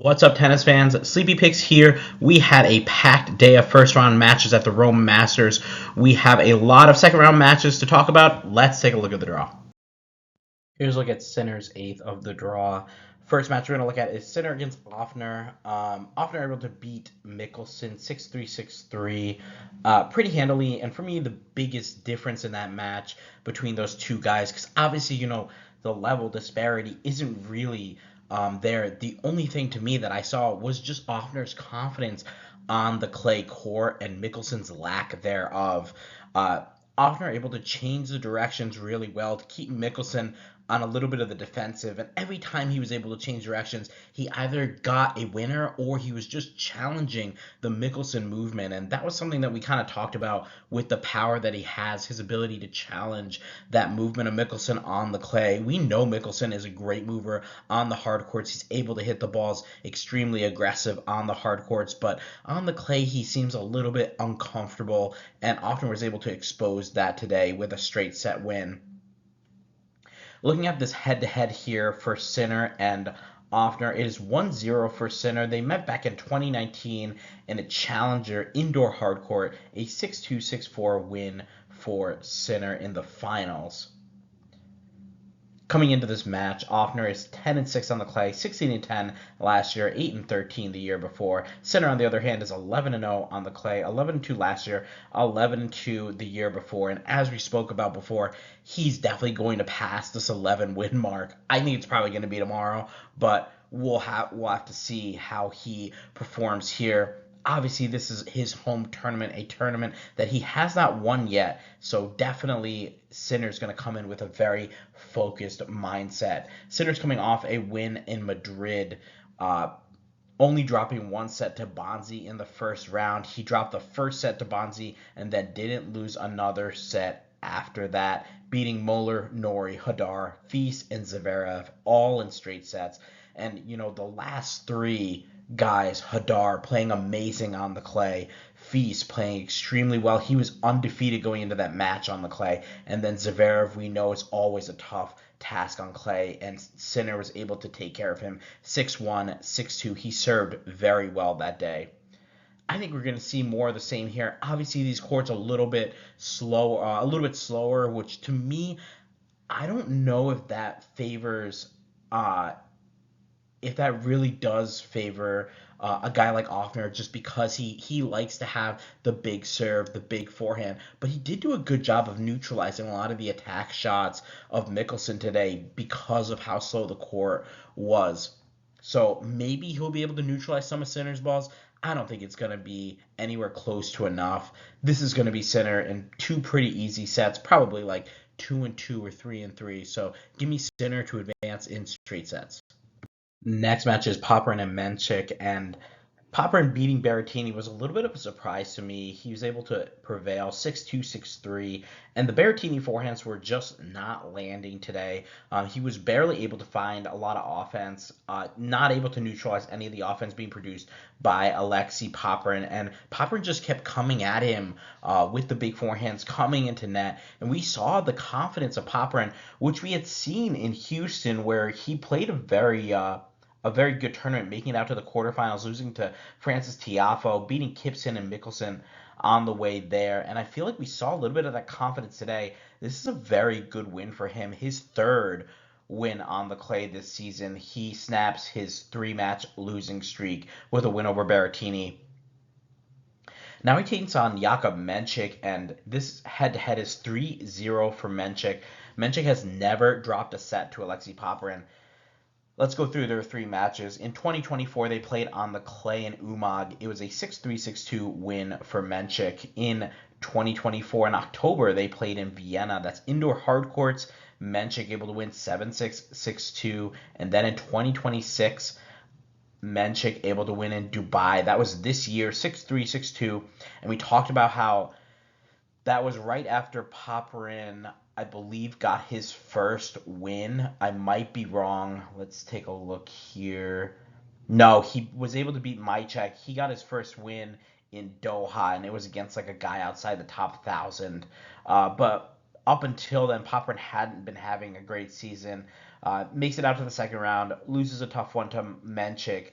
What's up, tennis fans? Sleepy Picks here. We had a packed day of first round matches at the Rome Masters. We have a lot of second round matches to talk about. Let's take a look at the draw. Here's a look at Sinner's eighth of the draw. First match we're going to look at is Sinner against Ofner. Ofner able to beat Mickelson 6-3, 6-3 pretty handily. And for me, the biggest difference in that match between those two guys, because obviously, the level disparity isn't really there. The only thing to me that I saw was just Ofner's confidence on the clay court and Mickelson's lack thereof. Ofner able to change the directions really well to keep Mickelson on a little bit of the defensive. And every time he was able to change directions, he either got a winner or he was just challenging the Mickelson movement. And that was something that we kind of talked about with the power that he has, his ability to challenge that movement of Mickelson on the clay. We know Mickelson is a great mover on the hard courts. He's able to hit the balls extremely aggressive on the hard courts, but on the clay, he seems a little bit uncomfortable and often was able to expose that today with a straight set win. Looking at this head-to-head here for Sinner and Ofner, it is 1-0 for Sinner. They met back in 2019 in a Challenger indoor hard court, a 6-2, 6-4 win for Sinner in the finals. Coming into this match, Ofner is 10-6 on the clay, 16-10 last year, 8-13 the year before. Sinner, on the other hand, is 11-0 on the clay, 11-2 last year, 11-2 the year before. And as we spoke about before, he's definitely going to pass this 11-win mark. I think it's probably going to be tomorrow, but we'll have to see how he performs here. Obviously, this is his home tournament, a tournament that he has not won yet. So definitely Sinner's going to come in with a very focused mindset. Sinner's coming off a win in Madrid, only dropping one set to Bonzi in the first round. He dropped the first set to Bonzi and then didn't lose another set after that, beating Moeller, Norrie, Hadar, Fils, and Zverev all in straight sets. And, the last three guys, Hadar playing amazing on the clay, Fils playing extremely well. He was undefeated going into that match on the clay. And then Zverev, we know, is always a tough task on clay, and Sinner was able to take care of him 6-1, 6-2. He served very well that day. I think we're going to see more of the same here. Obviously, these courts a little bit slower, which to me, I don't know if that favors if that really does favor a guy like Ofner, just because he likes to have the big serve, the big forehand. But he did do a good job of neutralizing a lot of the attack shots of Mickelson today because of how slow the court was. So maybe he'll be able to neutralize some of Sinner's balls. I don't think it's going to be anywhere close to enough. This is going to be Sinner in two pretty easy sets, probably like 2-2 or 3-3. So give me Sinner to advance in straight sets. Next match is Popyrin and Mensik, and Popyrin beating Berrettini was a little bit of a surprise to me. He was able to prevail 6-2, 6-3, and the Berrettini forehands were just not landing today. He was barely able to find a lot of offense, not able to neutralize any of the offense being produced by Alexei Popyrin, and Popyrin just kept coming at him with the big forehands coming into net, and we saw the confidence of Popyrin, which we had seen in Houston, where he played a very good tournament, making it out to the quarterfinals, losing to Francis Tiafoe, beating Gibson and Mickelson on the way there. And I feel like we saw a little bit of that confidence today. This is a very good win for him. His third win on the clay this season. He snaps his three-match losing streak with a win over Berrettini. Now he takes on Jakub Mensik, and this head-to-head is 3-0 for Mensik. Mensik has never dropped a set to Alexei Popyrin. Let's go through their three matches. In 2024, they played on the clay in Umag. It was a 6-3, 6-2 win for Mensik. In 2024, in October, they played in Vienna. That's indoor hard courts. Mensik able to win 7-6, 6-2. And then in 2026, Mensik able to win in Dubai. That was this year, 6-3, 6-2. And we talked about how that was right after Popyrin, I believe, got his first win. I might be wrong. Let's take a look here. No, he was able to beat Machac. He got his first win in Doha, and it was against like a guy outside the top 1,000. But up until then, Popyrin hadn't been having a great season. Makes it out to the second round, loses a tough one to Mensik.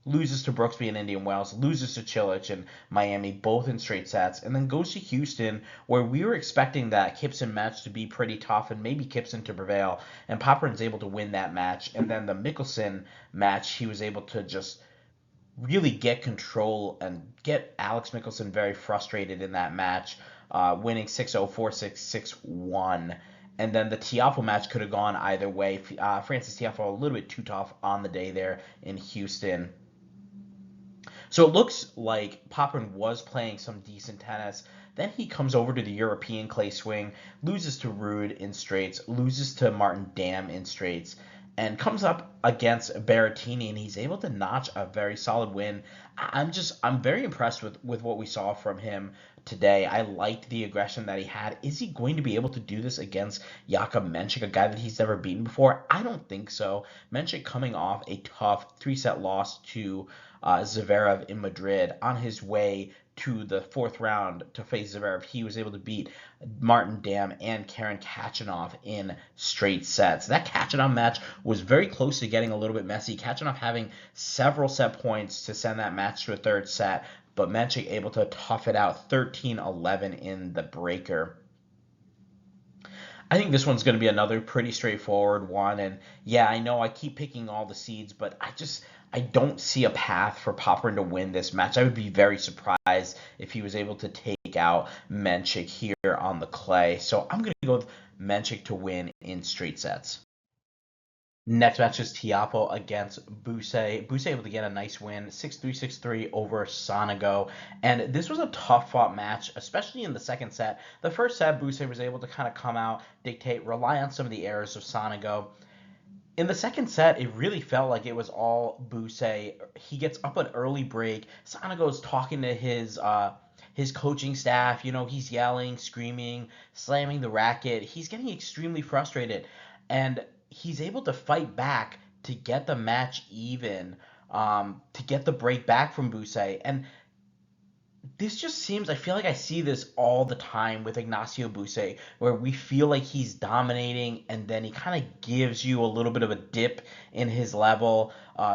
loses to Brooksby in Indian Wells, loses to Cilic in Miami, both in straight sets, and then goes to Houston, where we were expecting that Kipson match to be pretty tough and maybe Kipson to prevail, and Popyrin's able to win that match. And then the Mickelson match, he was able to just really get control and get Alex Mickelson very frustrated in that match, winning 6-0, 4-6, 6-1. And then the Tiafoe match could have gone either way. Frances Tiafoe a little bit too tough on the day there in Houston. So it looks like Popyrin was playing some decent tennis. Then he comes over to the European clay swing, loses to Ruud in straights, loses to Martin Dam in straights, and comes up against Berrettini, and he's able to notch a very solid win. I'm very impressed with what we saw from him today. I liked the aggression that he had. Is he going to be able to do this against Jakub Mensik, a guy that he's never beaten before? I don't think so. Mensik coming off a tough 3-set loss to Zverev in Madrid on his way to the fourth round to face Zverev. He was able to beat Martin Dam and Karen Khachanov in straight sets. That Khachanov match was very close to getting a little bit messy. Khachanov having several set points to send that match to a third set, but Mensik able to tough it out 13-11 in the breaker. I think this one's going to be another pretty straightforward one. And yeah, I know I keep picking all the seeds, but I don't see a path for Popyrin to win this match. I would be very surprised if he was able to take out Mensik here on the clay. So I'm going to go with Mensik to win in straight sets. Next match is Tiafoe against Buse. Buse able to get a nice win, 6-3, 6-3 over Sonego. And this was a tough-fought match, especially in the second set. The first set, Buse was able to kind of come out, dictate, rely on some of the errors of Sonego. In the second set, it really felt like it was all Buse. He gets up an early break. Sonego's talking to his coaching staff. You know, he's yelling, screaming, slamming the racket. He's getting extremely frustrated. And he's able to fight back to get the match even, to get the break back from Buse. And this just seems, I feel like I see this all the time with Ignacio Buse, where we feel like he's dominating and then he kind of gives you a little bit of a dip in his level.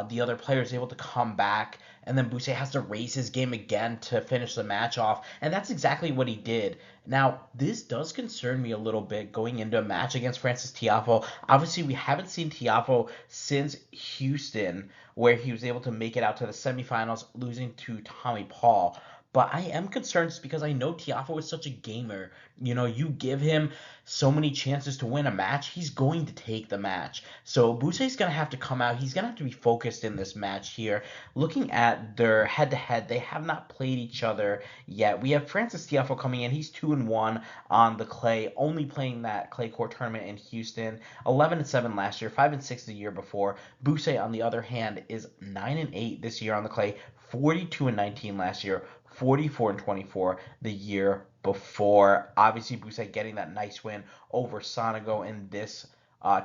The other player is able to come back, and then Buse has to raise his game again to finish the match off, and that's exactly what he did. Now, this does concern me a little bit going into a match against Frances Tiafoe. Obviously, we haven't seen Tiafoe since Houston, where he was able to make it out to the semifinals, losing to Tommy Paul. But I am concerned just because I know Tiafoe is such a gamer. You know, you give him so many chances to win a match, he's going to take the match. So Buse's going to have to come out. He's going to have to be focused in this match here. Looking at their head-to-head, they have not played each other yet. We have Frances Tiafoe coming in. He's 2-1 on the clay, only playing that clay court tournament in Houston. 11-7 last year, 5-6 the year before. Buse, on the other hand, is 9-8 this year on the clay, 42-19 last year, 44-24 the year before. Obviously, Buse getting that nice win over Sonego in this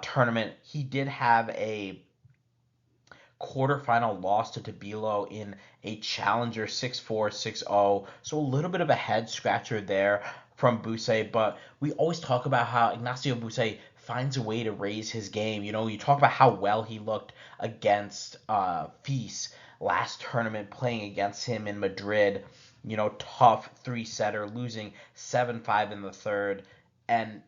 tournament. He did have a quarterfinal loss to Tabilo in a challenger 6-4, 6-0. So a little bit of a head scratcher there from Buse, but we always talk about how Ignacio Buse finds a way to raise his game. You know, you talk about how well he looked against Fils last tournament, playing against him in Madrid. You know, tough 3-setter, losing 7-5 in the third. And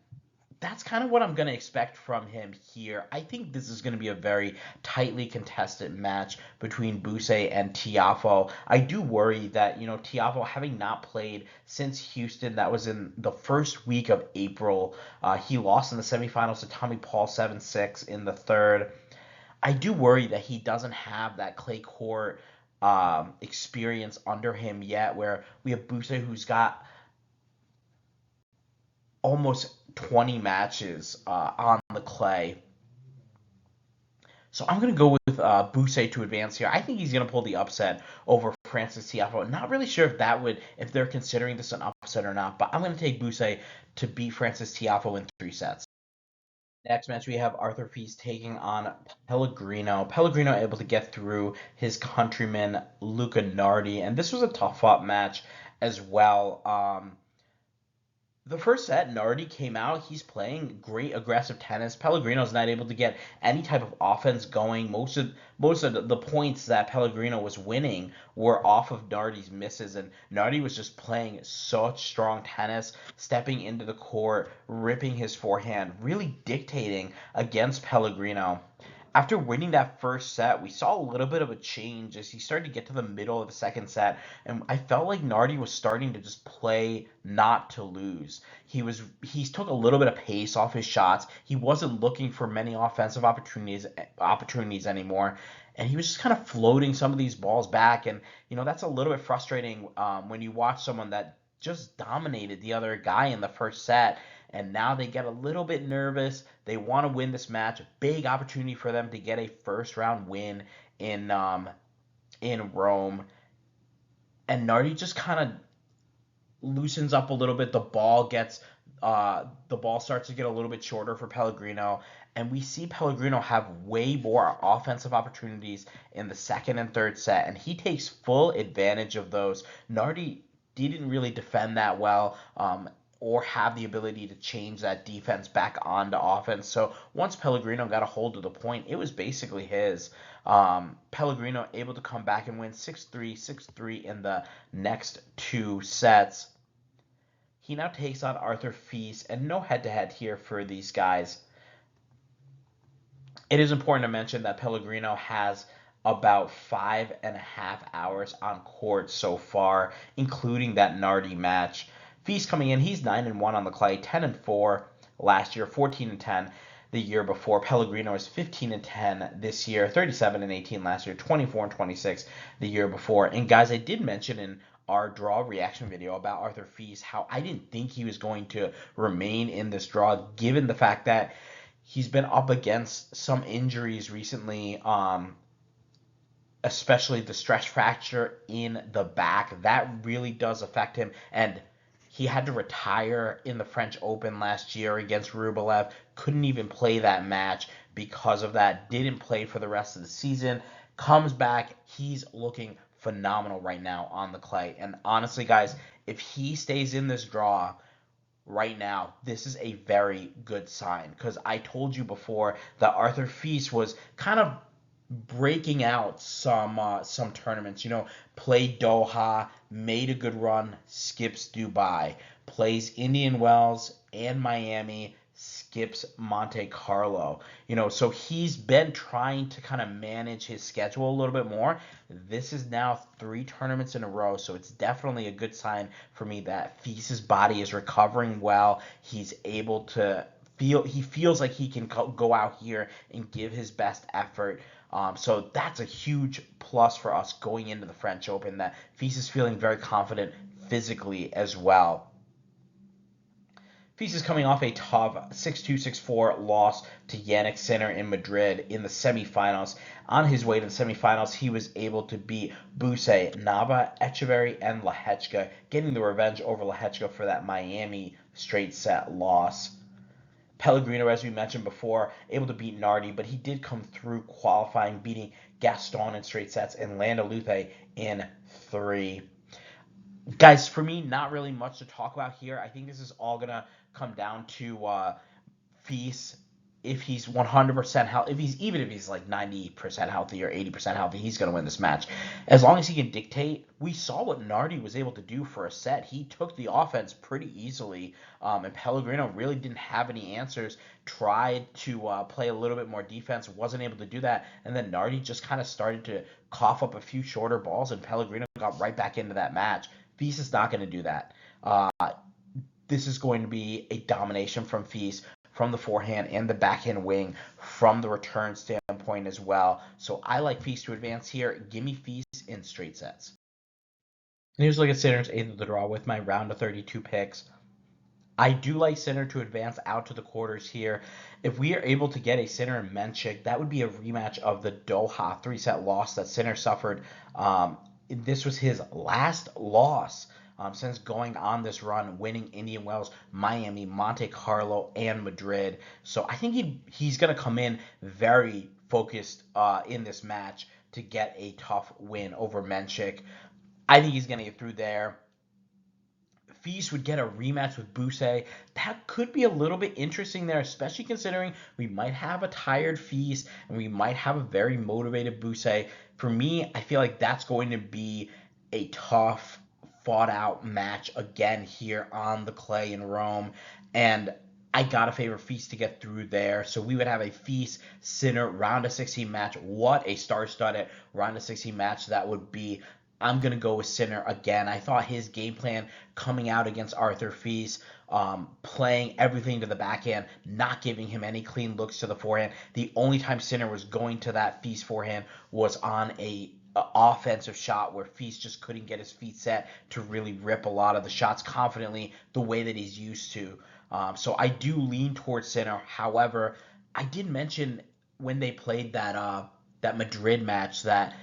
that's kind of what I'm going to expect from him here. I think this is going to be a very tightly contested match between Buse and Tiafoe. I do worry that, you know, Tiafoe, having not played since Houston, that was in the first week of April. He lost in the semifinals to Tommy Paul 7-6 in the third. I do worry that he doesn't have that clay court experience under him yet, where we have Buse, who's got almost 20 matches on the clay. So I'm going to go with Buse to advance here. I think he's going to pull the upset over Frances Tiafoe. Not really sure if they're considering this an upset or not, but I'm going to take Buse to beat Frances Tiafoe in 3 sets. Next match, we have Arthur Fils taking on Pellegrino. Pellegrino able to get through his countryman Luca Nardi, and this was a tough-fought match as well. The first set, Nardi came out. He's playing great aggressive tennis. Pellegrino's not able to get any type of offense going. Most of the points that Pellegrino was winning were off of Nardi's misses, and Nardi was just playing such strong tennis, stepping into the court, ripping his forehand, really dictating against Pellegrino. After winning that first set, we saw a little bit of a change as he started to get to the middle of the second set, and I felt like Nardi was starting to just play not to lose. He took a little bit of pace off his shots. He wasn't looking for many offensive opportunities anymore, and he was just kind of floating some of these balls back. And that's a little bit frustrating when you watch someone that just dominated the other guy in the first set, and now they get a little bit nervous. They want to win this match. Big opportunity for them to get a first round win in Rome. And Nardi just kind of loosens up a little bit. The ball starts to get a little bit shorter for Pellegrino, and we see Pellegrino have way more offensive opportunities in the second and third set, and he takes full advantage of those. Nardi didn't really defend that well. Or have the ability to change that defense back onto offense. So once Pellegrino got a hold of the point, it was basically his. Pellegrino able to come back and win 6-3, 6-3 in the next two sets. He now takes on Arthur Fils, and no head-to-head here for these guys. It is important to mention that Pellegrino has about 5.5 hours on court so far, including that Nardi match. Fils coming in, he's 9-1 on the clay, 10-4 last year, 14-10 the year before. Pellegrino is 15-10 this year, 37-18 last year, 24-26 the year before. And guys, I did mention in our draw reaction video about Arthur Fils how I didn't think he was going to remain in this draw, given the fact that he's been up against some injuries recently, especially the stress fracture in the back. That really does affect him, and he had to retire in the French Open last year against Rublev. Couldn't even play that match because of that. Didn't play for the rest of the season. Comes back. He's looking phenomenal right now on the clay. And honestly, guys, if he stays in this draw right now, this is a very good sign. Because I told you before that Arthur Fils was kind of breaking out some tournaments. Played Doha, made a good run, skips Dubai, plays Indian Wells and Miami, skips Monte Carlo. So he's been trying to kind of manage his schedule a little bit more. This is now 3 tournaments in a row, so it's definitely a good sign for me that Fis's body is recovering well. He's able to he feels like he can go out here and give his best effort. So that's a huge plus for us going into the French Open, that Fils is feeling very confident physically as well. Fils is coming off a tough 6-2, 6-4 loss to Jannik Sinner in Madrid in the semifinals. On his way to the semifinals, he was able to beat Buse, Nava, Etcheverry, and Lehechka, getting the revenge over Lehechka for that Miami straight set loss. Pellegrino, as we mentioned before, able to beat Nardi, but he did come through qualifying, beating Gaston in straight sets and Landaluthe in 3. Guys, for me, not really much to talk about here. I think this is all going to come down to Fils. If he's 100% healthy, if he's like 90% healthy or 80% healthy, he's going to win this match. As long as he can dictate. We saw what Nardi was able to do for a set. He took the offense pretty easily, and Pellegrino really didn't have any answers. Tried to play a little bit more defense, wasn't able to do that, and then Nardi just kind of started to cough up a few shorter balls, and Pellegrino got right back into that match. Fils is not going to do that. This is going to be a domination from Fils, from the forehand and the backhand wing, from the return standpoint as well. So I like Fils to advance here. Give me Fils in straight sets. And here's a look at Sinner's 8th of the draw with my round of 32 picks. I do like Sinner to advance out to the quarters here. If we are able to get a Sinner and Mensik, that would be a rematch of the Doha 3-set loss that Sinner suffered. This was his last loss since going on this run, winning Indian Wells, Miami, Monte Carlo, and Madrid. So I think he's going to come in very focused in this match to get a tough win over Mensik. I think he's going to get through there. Feast would get a rematch with Buse. That could be a little bit interesting there, especially considering we might have a tired Feast and we might have a very motivated Buse. For me, I feel like that's going to be a tough, fought out match again here on the clay in Rome. And I gotta favor Feast to get through there. So we would have a Feast Sinner round of 16 match. What a star-studded round of 16 match that would be. I'm going to go with Sinner again. I thought his game plan coming out against Arthur Feast, playing everything to the backhand, not giving him any clean looks to the forehand. The only time Sinner was going to that Feast forehand was on a offensive shot where Feast just couldn't get his feet set to really rip a lot of the shots confidently the way that he's used to. So I do lean towards Sinner. However, I did mention when they played that Madrid match that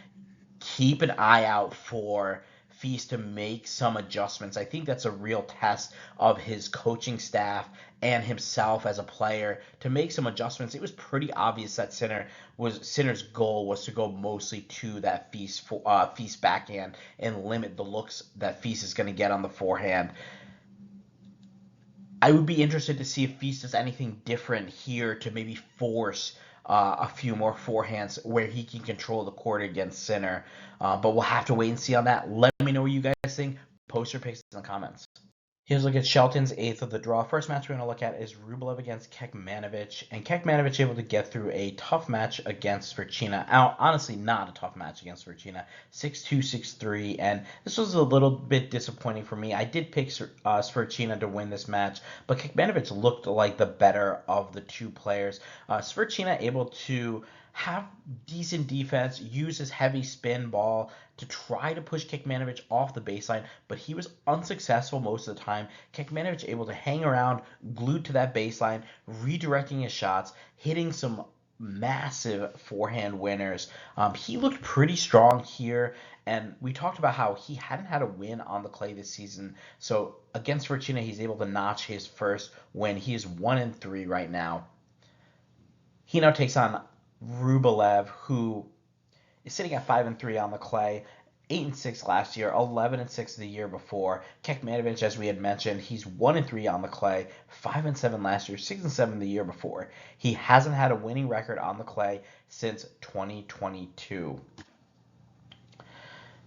keep an eye out for Feast to make some adjustments. I think that's a real test of his coaching staff and himself as a player to make some adjustments. It was pretty obvious that Sinner's goal was to go mostly to that Feast backhand and limit the looks that Feast is going to get on the forehand. I would be interested to see if Feast does anything different here to maybe force a few more forehands where he can control the court against Sinner. But we'll have to wait and see on that. Let me know what you guys think. Post your picks in the comments. Here's a look at Shelton's 8th of the draw. First match we're going to look at is Rublev against Kecmanovic. And Kecmanovic able to get through a tough match against Fokina. Honestly, not a tough match against Fokina. 6-2, 6-3. And this was a little bit disappointing for me. I did pick Fokina to win this match. But Kecmanovic looked like the better of the two players. Fokina able to have decent defense, use his heavy spin ball to try to push Kecmanovic off the baseline, but he was unsuccessful most of the time. Kecmanovic able to hang around, glued to that baseline, redirecting his shots, hitting some massive forehand winners. He looked pretty strong here, and we talked about how he hadn't had a win on the clay this season. So against Fokina, he's able to notch his first win. He is 1-3 right now. He now takes on Rublev, who is sitting at 5-3 on the clay, 8-6 last year, 11-6 the year before. Kecmanovic, as we had mentioned, he's 1-3 on the clay, 5-7 last year, 6-7 the year before. He hasn't had a winning record on the clay since 2022.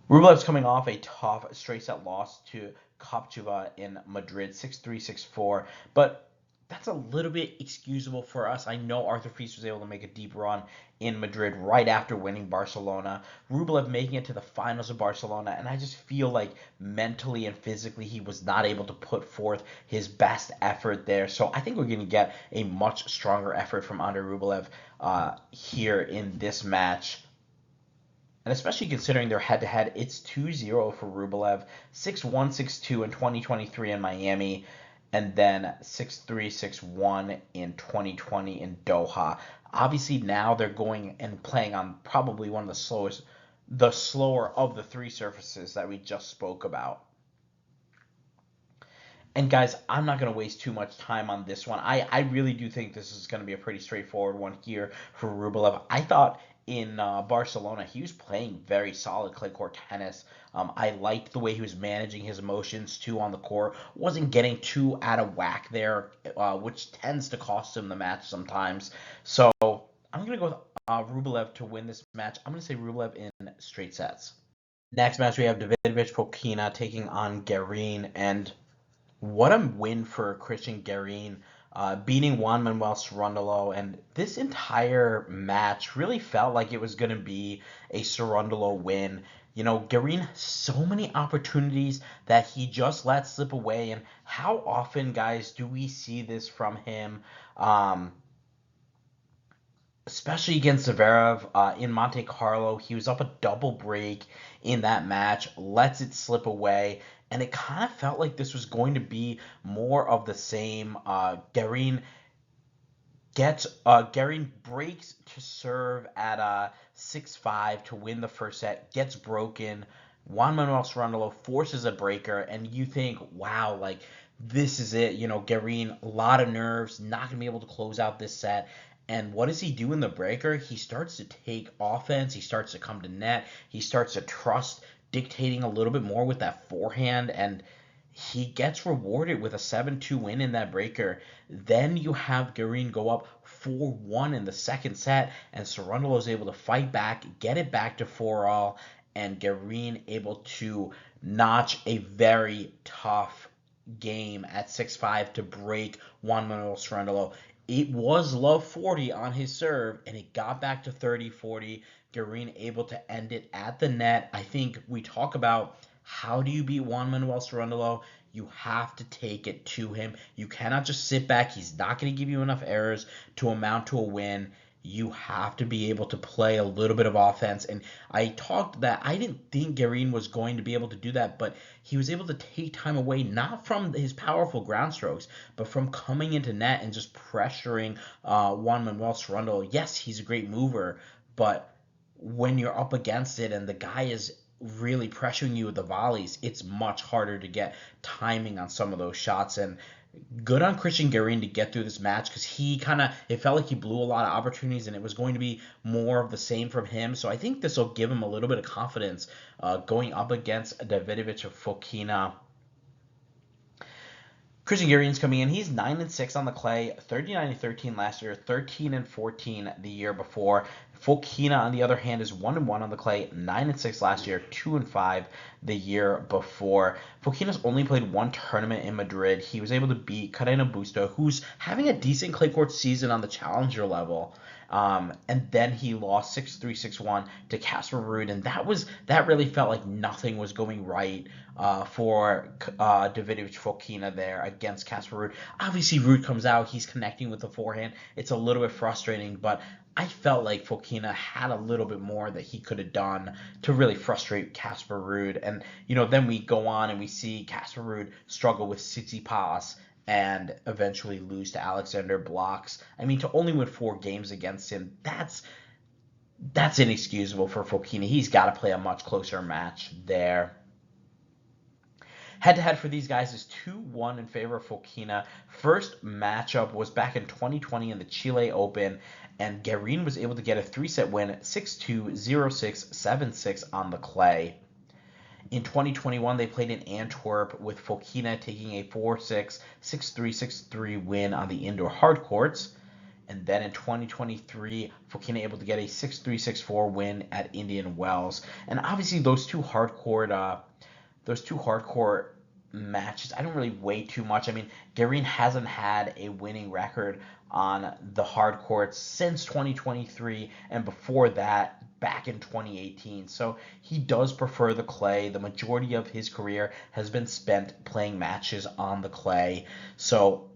Rublev's coming off a tough straight set loss to Kopcheva in Madrid, 6-3, 6-4, but that's a little bit excusable for us. I know Arthur Feast was able to make a deep run in Madrid right after winning Barcelona. Rublev making it to the finals of Barcelona, and I just feel like mentally and physically he was not able to put forth his best effort there. So I think we're going to get a much stronger effort from Andrei Rublev here in this match. And especially considering their head-to-head, it's 2-0 for Rublev, 6-1, 6-2 in 2023 in Miami, and then 6-3, 6-1 in 2020 in Doha. Obviously, now they're going and playing on probably one of the slower of the three surfaces that we just spoke about. And guys, I'm not going to waste too much time on this one. I really do think this is going to be a pretty straightforward one here for Rublev. I thought in Barcelona, he was playing very solid clay court tennis. I liked the way he was managing his emotions too on the court. Wasn't getting too out of whack there, which tends to cost him the match sometimes. So I'm going to go with Rublev to win this match. I'm going to say Rublev in straight sets. Next match, we have Davidovich Fokina taking on Garin. And what a win for Christian Garin. Beating Juan Manuel Cerundolo, and this entire match really felt like it was going to be a Cerundolo win. You know, Garin, so many opportunities that he just let slip away, and how often, guys, do we see this from him? Especially against Zverev in Monte Carlo. He was up a double break in that match, lets it slip away, and it kind of felt like this was going to be more of the same. Garin breaks to serve at 6-5 to win the first set, gets broken. Juan Manuel Cerundolo forces a breaker, and you think, wow, like this is it. You know, Garin, a lot of nerves, not going to be able to close out this set. And what does he do in the breaker? He starts to take offense. He starts to come to net. He starts to trust dictating a little bit more with that forehand. And he gets rewarded with a 7-2 win in that breaker. Then you have Garin go up 4-1 in the second set, and Cerundolo is able to fight back, get it back to 4-all, and Garin able to notch a very tough game at 6-5 to break Juan Manuel Cerundolo. It was love 40 on his serve, and it got back to 30-40. Garin able to end it at the net. I think we talk about how do you beat Juan Manuel Cerundolo? You have to take it to him. You cannot just sit back. He's not going to give you enough errors to amount to a win. You have to be able to play a little bit of offense. And I talked that I didn't think Garin was going to be able to do that, but he was able to take time away, not from his powerful ground strokes, but from coming into net and just pressuring Juan Manuel Cerundolo. Yes, he's a great mover, but when you're up against it and the guy is really pressuring you with the volleys, it's much harder to get timing on some of those shots. And good on Cristian Garin to get through this match, because it felt like he blew a lot of opportunities and it was going to be more of the same from him. So I think this will give him a little bit of confidence going up against Davidovich of Fokina. Cristian Garin's coming in. He's 9-6 on the clay, 39-13 last year, 13-14 the year before. Fokina, on the other hand, is 1-1 on the clay, 9-6 last year, 2-5 the year before. Fokina's only played one tournament in Madrid. He was able to beat Carreno Busta, who's having a decent clay court season on the challenger level. And then he lost 6-3, 6-1 to Casper Ruud, and that really felt like nothing was going right for Davidovich Fokina there against Casper Ruud. Obviously, Ruud comes out, he's connecting with the forehand. It's a little bit frustrating, but I felt like Fokina had a little bit more that he could have done to really frustrate Casper Ruud. And, then we go on and we see Casper Ruud struggle with Tsitsipas and eventually lose to Alexander Blocks. I mean, to only win 4 games against him, that's inexcusable for Fokina. He's got to play a much closer match there. Head-to-head for these guys is 2-1 in favor of Fokina. First matchup was back in 2020 in the Chile Open, and Garin was able to get a 3-set win, 6-2, 0-6, 7-6 on the clay. In 2021, they played in Antwerp, with Fokina taking a 4-6, 6-3, 6-3 win on the indoor hard courts. And then in 2023, Fokina able to get a 6-3, 6-4 win at Indian Wells. And obviously those two hard court matches, I don't really weigh too much. I mean, Garin hasn't had a winning record on the hard courts since 2023, and before that, back in 2018. So he does prefer the clay. The majority of his career has been spent playing matches on the clay. So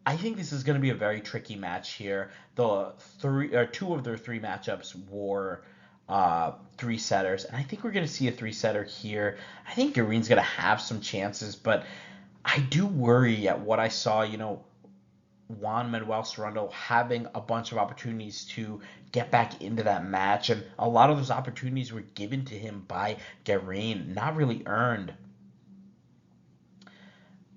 I think this is going to be a very tricky match here. Two of their 3 matchups were 3-setters, and I think we're going to see a 3-setter here. I think Garin's going to have some chances, but I do worry at what I saw, Juan Manuel Cerundolo having a bunch of opportunities to get back into that match, and a lot of those opportunities were given to him by Garin, not really earned.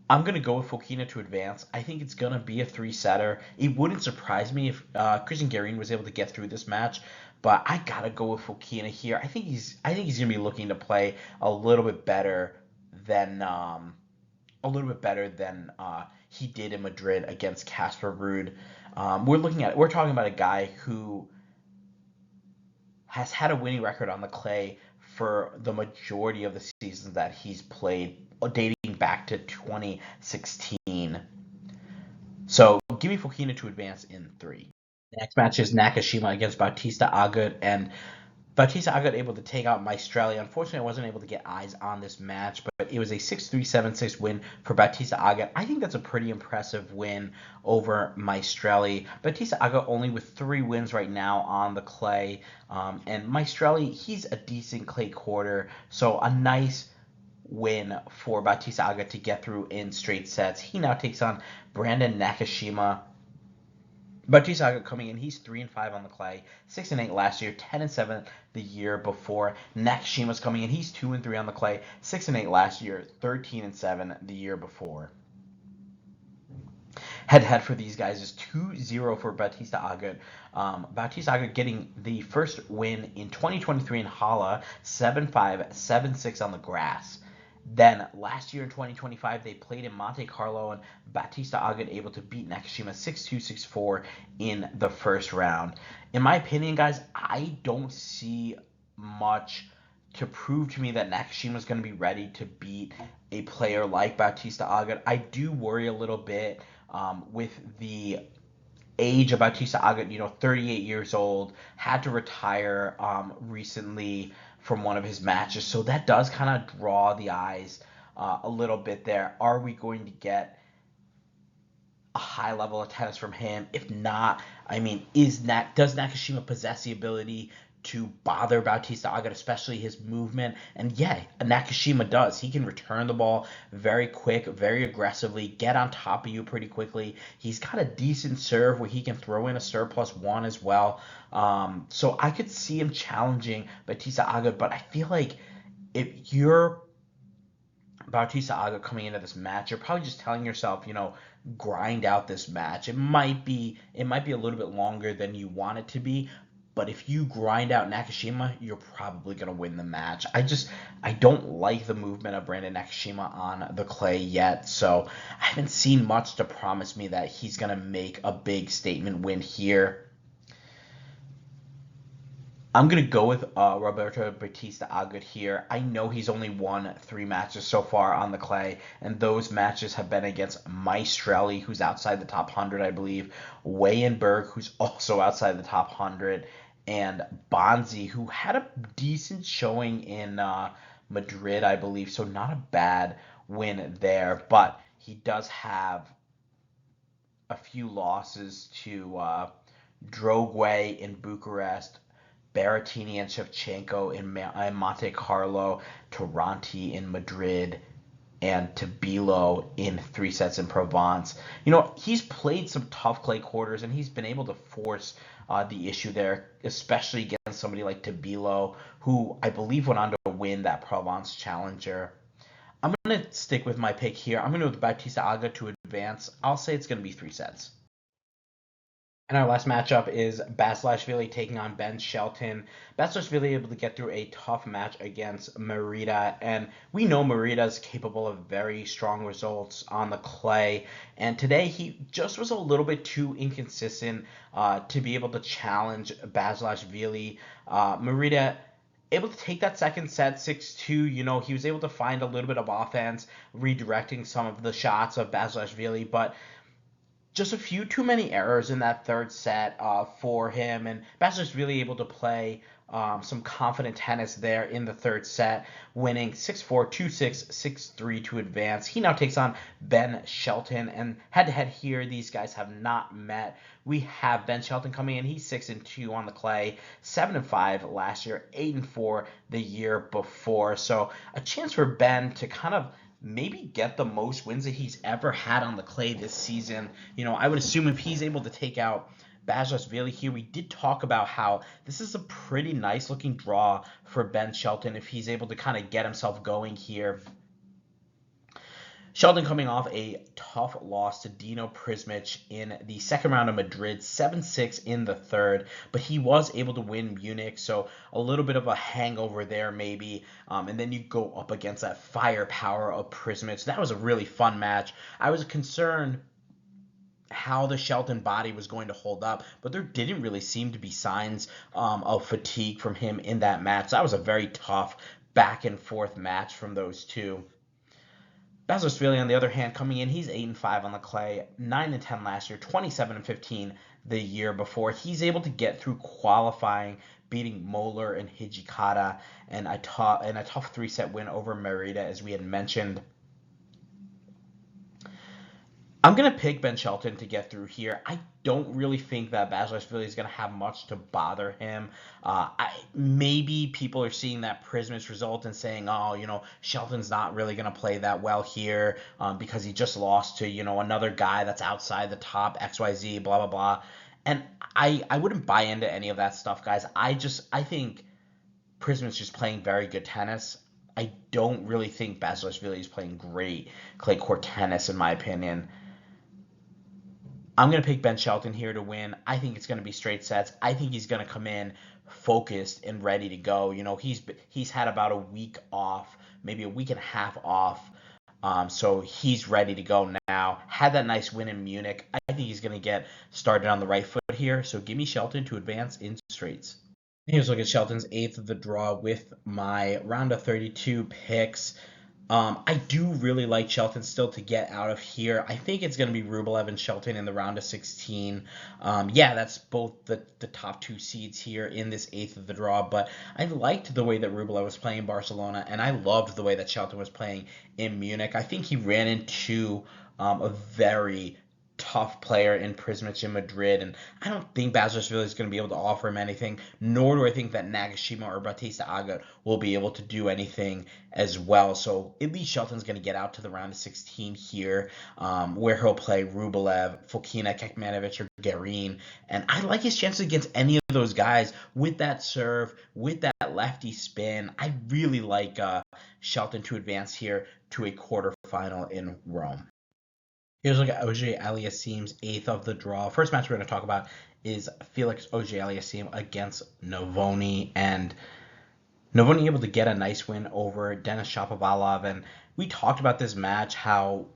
I'm going to go with Fokina to advance. I think it's going to be a 3-setter. It wouldn't surprise me if Cristian Garin was able to get through this match, but I got to go with Fokina here. I think he's going to be looking to play a little bit better than he did in Madrid against Casper Ruud. We're talking about a guy who has had a winning record on the clay for the majority of the seasons that he's played, dating back to 2016. So give me Fokina to advance in 3. The next match is Nakashima against Bautista Agut, and Bautista Agut able to take out Maestrelli. Unfortunately, I wasn't able to get eyes on this match, but it was a 6-3, 7-6 win for Bautista Agut. I think that's a pretty impressive win over Maestrelli. Bautista Agut only with 3 wins right now on the clay, and Maestrelli, he's a decent clay quarter, so a nice win for Bautista Agut to get through in straight sets. He now takes on Brandon Nakashima. Bautista Agut coming in, he's 3-5 on the clay, 6-8 last year, 10-7 the year before. Nakashima's coming in, he's 2-3 on the clay, 6-8 last year, 13-7 the year before. Head-to-head for these guys is 2-0 for Bautista Agut. Bautista Agut getting the first win in 2023 in Halle, 7-5, 7-6 on the grass. Then last year in 2025, they played in Monte Carlo, and Bautista Agut able to beat Nakashima 6-2, 6-4 in the first round. In my opinion, guys, I don't see much to prove to me that Nakashima is going to be ready to beat a player like Bautista Agut. I do worry a little bit with the age of Bautista Agut, 38 years old, had to retire recently from one of his matches. So that does kind of draw the eyes a little bit there. Are we going to get a high level of tennis from him? If not, I mean, does Nakashima possess the ability to bother Bautista Agut, especially his movement? And yeah, Nakashima does. He can return the ball very quick, very aggressively, get on top of you pretty quickly. He's got a decent serve where he can throw in a serve +1 as well. So I could see him challenging Bautista Agut, but I feel like if you're Bautista Agut coming into this match, you're probably just telling yourself, grind out this match. It might be a little bit longer than you want it to be, but if you grind out Nakashima, you're probably going to win the match. I don't like the movement of Brandon Nakashima on the clay yet, so I haven't seen much to promise me that he's going to make a big statement win here. I'm going to go with Roberto Bautista Agut here. I know he's only won 3 matches so far on the clay, and those matches have been against Maestrelli, who's outside the top 100, I believe, Weyenberg, who's also outside the top 100, and Bonzi, who had a decent showing in Madrid, I believe, so not a bad win there, but he does have a few losses to Drogwe in Bucharest, Berrettini and Shevchenko in Monte Carlo, Tirante in Madrid, and Tabilo in 3 sets in Provence. He's played some tough clay quarters, and he's been able to force the issue there, especially against somebody like Tabilo, who I believe went on to win that Provence Challenger. I'm going to stick with my pick here. I'm going to go with Bautista Agut to advance. I'll say it's going to be 3 sets. And our last matchup is Basilashvili taking on Ben Shelton. Basilashvili able to get through a tough match against Merida, and we know Merida is capable of very strong results on the clay. And today he just was a little bit too inconsistent to be able to challenge Basilashvili. Merida able to take that second set 6-2. He was able to find a little bit of offense, redirecting some of the shots of Basilashvili, but just a few too many errors in that third set for him, and Basilashvili really able to play some confident tennis there in the third set, winning 6-4, 2-6, 6-3 to advance. He now takes on Ben Shelton, and head-to-head here, these guys have not met. We have Ben Shelton coming in. He's 6-2 on the clay, 7-5 last year, 8-4 the year before. So a chance for Ben to kind of maybe get the most wins that he's ever had on the clay this season. I would assume if he's able to take out Basilashvili here, we did talk about how this is a pretty nice looking draw for Ben Shelton if he's able to kind of get himself going here. Shelton coming off a tough loss to Dino Prismic in the second round of Madrid, 7-6 in the third, but he was able to win Munich, so a little bit of a hangover there maybe, and then you go up against that firepower of Prismic. That was a really fun match. I was concerned how the Shelton body was going to hold up, but there didn't really seem to be signs of fatigue from him in that match. That was a very tough back and forth match from those two. Basilashvili, on the other hand, coming in, he's 8-5 on the clay, 9-10 last year, 27-15 the year before. He's able to get through qualifying, beating Moeller and Hijikata, and a tough 3-set win over Merida, as we had mentioned. I'm going to pick Ben Shelton to get through here. I don't really think that Basilashvili is going to have much to bother him. Maybe people are seeing that Prismic result and saying, Shelton's not really going to play that well here because he just lost to, another guy that's outside the top, XYZ, blah, blah, blah. And I wouldn't buy into any of that stuff, guys. I think Prismic's just playing very good tennis. I don't really think Basilashvili is playing great clay court tennis, in my opinion. I'm going to pick Ben Shelton here to win. I think it's going to be straight sets. I think he's going to come in focused and ready to go. He's had about a week off, maybe a week and a half off. So he's ready to go now. Had that nice win in Munich. I think he's going to get started on the right foot here. So give me Shelton to advance in straights. Here's a look at Shelton's 8th of the draw with my round of 32 picks. I do really like Shelton still to get out of here. I think it's going to be Rublev and Shelton in the round of 16. Yeah, that's both the top 2 seeds here in this 8th of the draw, but I liked the way that Rublev was playing in Barcelona, and I loved the way that Shelton was playing in Munich. I think he ran into a very tough player in Prismic in Madrid, and I don't think Basilashvili is going to be able to offer him anything, nor do I think that Nakashima or Bautista Agut will be able to do anything as well. So at least Shelton's going to get out to the round of 16 here, where he'll play Rublev, Fokina, Kecmanovic, or Garin, and I like his chances against any of those guys with that serve, with that lefty spin. I really like Shelton to advance here to a quarterfinal in Rome. Here's a look at Auger-Aliassime's 8th of the draw. First match we're going to talk about is Felix Auger-Aliassime against Navone, and Navone able to get a nice win over Denis Shapovalov. And we talked about this match, how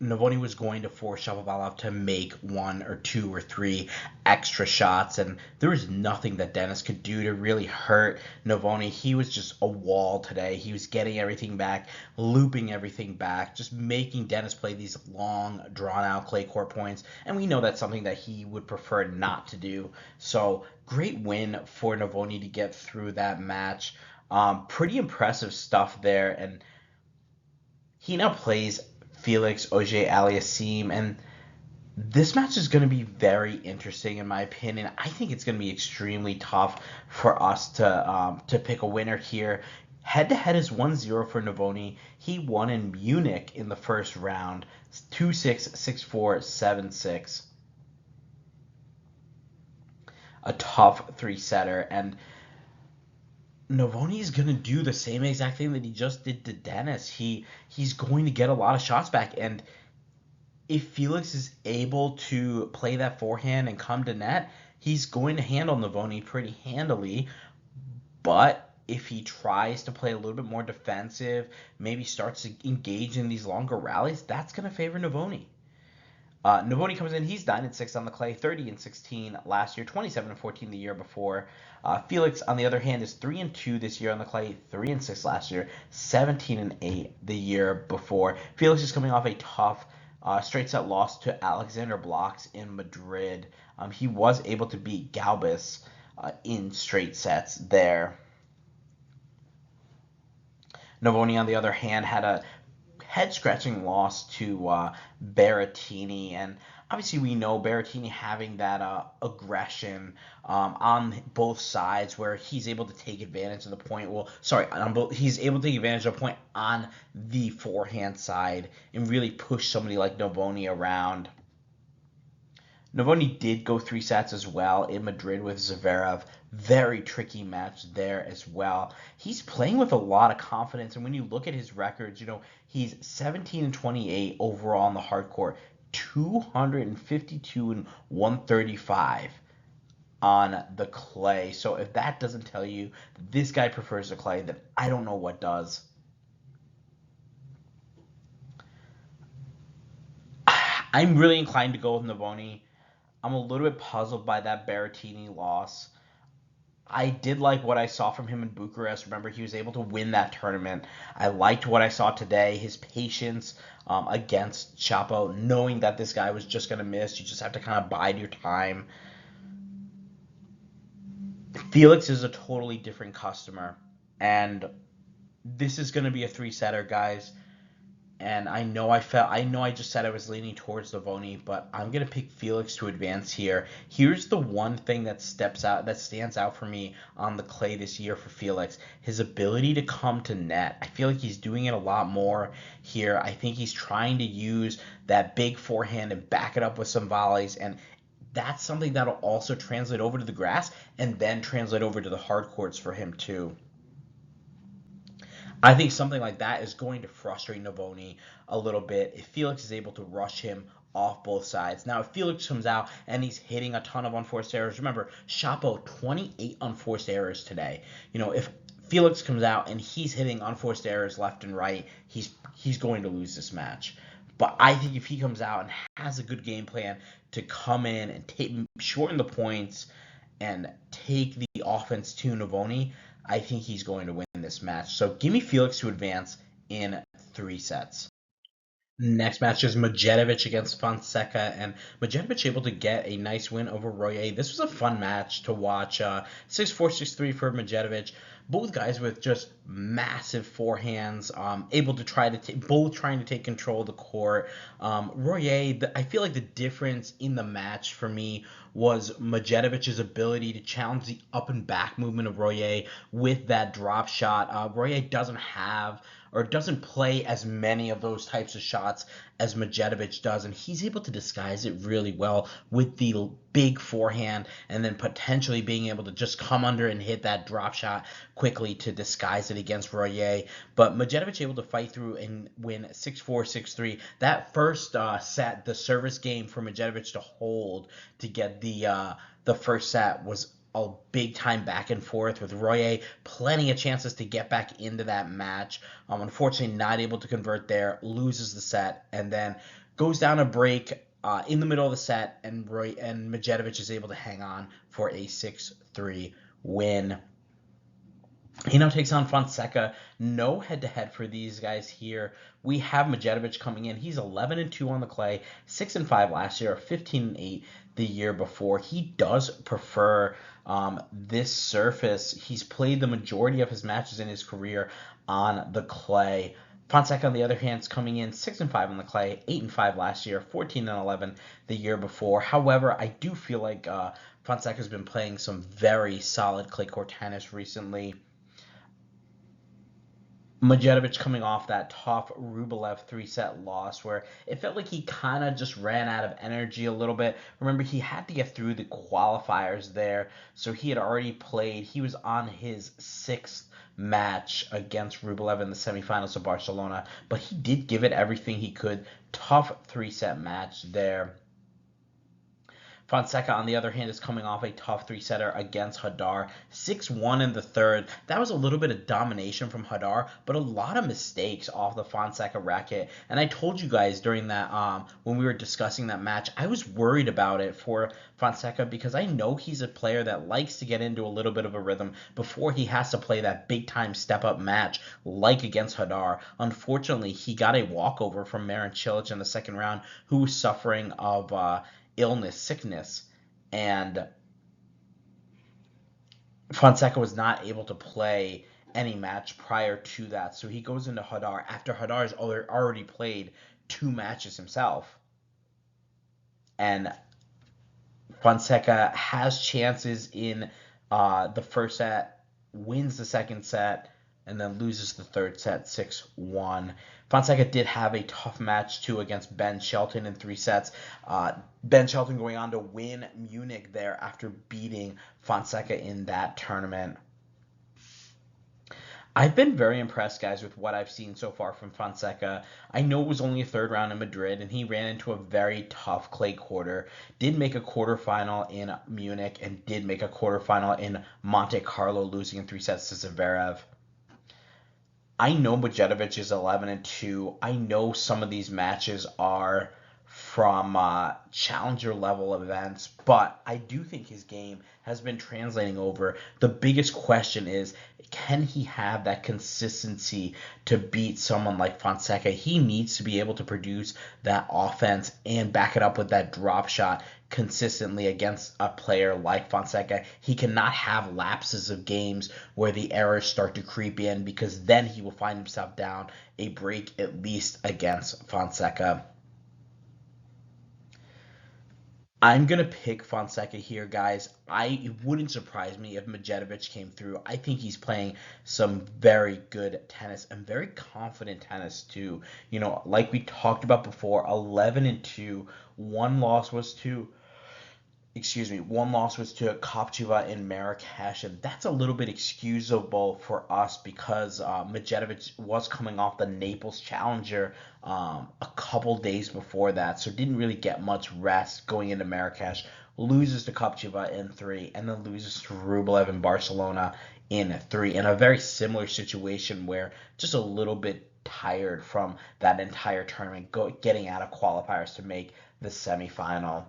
Navone was going to force Shapovalov to make 1 or 2 or 3 extra shots, and there was nothing that Denis could do to really hurt Navone. He was just a wall today. He was getting everything back, looping everything back, just making Denis play these long, drawn-out clay court points, and we know that's something that he would prefer not to do. So great win for Navone to get through that match. Pretty impressive stuff there, and he now plays Felix Auger-Aliassime, and this match is going to be very interesting in my opinion. I think it's going to be extremely tough for us to pick a winner here. Head-to-head is 1-0 for Navone. He won in Munich in the first round, 2-6, 6-4, 7-6. A tough 3-setter, and Navone is going to do the same exact thing that he just did to Denis. He's going to get a lot of shots back, and if Felix is able to play that forehand and come to net, he's going to handle Navone pretty handily. But if he tries to play a little bit more defensive, maybe starts to engage in these longer rallies, that's going to favor Navone. Navone comes in, he's 9-6 on the clay, 30-16 last year, 27-14 the year before. Felix, on the other hand, is 3-2 this year on the clay, 3-6 last year, 17-8 the year before. Felix is coming off a tough straight set loss to Alexander Blocks in Madrid. He was able to beat Galbis in straight sets there. Navone, on the other hand, had a head-scratching loss to Berrettini, and obviously we know Berrettini having that aggression on both sides, where he's able to take advantage of the point. He's able to take advantage of a point on the forehand side and really push somebody like Navone around. Navone did go 3 sets as well in Madrid with Zverev. Very tricky match there as well. He's playing with a lot of confidence, and when you look at his records, he's 17-28 overall on the hard court, 252 and 135 on the clay. So if that doesn't tell you that this guy prefers the clay, then I don't know what does. I'm really inclined to go with Navone. I'm a little bit puzzled by that Berrettini loss. I did like what I saw from him in Bucharest. Remember, he was able to win that tournament. I liked what I saw today, his patience against Chapo, knowing that this guy was just going to miss. You just have to kind of bide your time. Felix is a totally different customer, and this is going to be a 3-setter, guys. And I know I just said I was leaning towards Navone, but I'm going to pick Felix to advance here. Here's the one thing that stands out for me on the clay this year for Felix. His ability to come to net. I feel like he's doing it a lot more here. I think he's trying to use that big forehand and back it up with some volleys, and that's something that'll also translate over to the grass and then translate over to the hard courts for him too. I think something like that is going to frustrate Navone a little bit if Felix is able to rush him off both sides. Now, if Felix comes out and he's hitting a ton of unforced errors, remember, Chapo, 28 unforced errors today. If Felix comes out and he's hitting unforced errors left and right, he's going to lose this match. But I think if he comes out and has a good game plan to come in and shorten the points and take the offense to Navone, I think he's going to win this match. So give me Felix to advance in 3 sets. Next match is Medjedovic against Fonseca, and Medjedovic able to get a nice win over Royer. This was a fun match to watch. 6-4, 6-3 for Medjedovic. Both guys with just massive forehands, able to both trying to take control of the court. Royer, I feel like the difference in the match for me was Medjedovic's ability to challenge the up and back movement of Royer with that drop shot. Royer doesn't play as many of those types of shots as Medjedovic does, and he's able to disguise it really well with the big forehand and then potentially being able to just come under and hit that drop shot quickly to disguise it against Royer. But Medjedovic able to fight through and win 6-4, 6-3. That first set, the service game for Medjedovic to hold to get the first set was a big time back and forth with Royer plenty of chances to get back into that match. Unfortunately, not able to convert there, loses the set, and then goes down a break in the middle of the set, and Medjedovic is able to hang on for a 6-3 win. He now takes on Fonseca. No head-to-head for these guys here. We have Medjedovic coming in. He's 11-2 on the clay, 6-5 last year, 15-8 the year before. He does prefer this surface. He's played the majority of his matches in his career on the clay. Fonseca, on the other hand, is coming in 6-5 on the clay, 8-5 last year, 14-11 the year before. However, I do feel like Fonseca's been playing some very solid clay court tennis recently. Medjedovic coming off that tough Rublev 3-set loss where it felt like he kind of just ran out of energy a little bit. Remember, he had to get through the qualifiers there, so he had already played. He was on his 6th match against Rublev in the semifinals of Barcelona, but he did give it everything he could. Tough 3-set match there. Fonseca, on the other hand, is coming off a tough 3-setter against Hadar. 6-1 in the third. That was a little bit of domination from Hadar, but a lot of mistakes off the Fonseca racket. And I told you guys during that, when we were discussing that match, I was worried about it for Fonseca because I know he's a player that likes to get into a little bit of a rhythm before he has to play that big-time step-up match like against Hadar. Unfortunately, he got a walkover from Marin Cilic in the second round, who was suffering of sickness, and Fonseca was not able to play any match prior to that. So he goes into Hadar after Hadar's already played 2 matches himself. And Fonseca has chances in the first set, wins the second set, and then loses the third set 6-1. Fonseca did have a tough match, too, against Ben Shelton in 3 sets. Ben Shelton going on to win Munich there after beating Fonseca in that tournament. I've been very impressed, guys, with what I've seen so far from Fonseca. I know it was only a third round in Madrid, and he ran into a very tough clay quarter. Did make a quarterfinal in Munich, and did make a quarterfinal in Monte Carlo, losing in 3 sets to Zverev. I know Medjedovic is 11-2. I know some of these matches are from challenger level events, but I do think his game has been translating over. The biggest question is, can he have that consistency to beat someone like Fonseca? He needs to be able to produce that offense and back it up with that drop shot consistently against a player like Fonseca. He cannot have lapses of games where the errors start to creep in, because then he will find himself down a break at least against Fonseca. I'm going to pick Fonseca here, guys. It wouldn't surprise me if Medjedovic came through. I think he's playing some very good tennis and very confident tennis, too. Like we talked about before, 11-2. One loss was to One loss was to Kopcheva in Marrakesh, and that's a little bit excusable for us because Medjedovic was coming off the Naples Challenger a couple days before that, so didn't really get much rest going into Marrakesh. Loses to Kopcheva in 3, and then loses to Rublev in Barcelona in 3, in a very similar situation where just a little bit tired from that entire tournament, getting out of qualifiers to make the semifinal.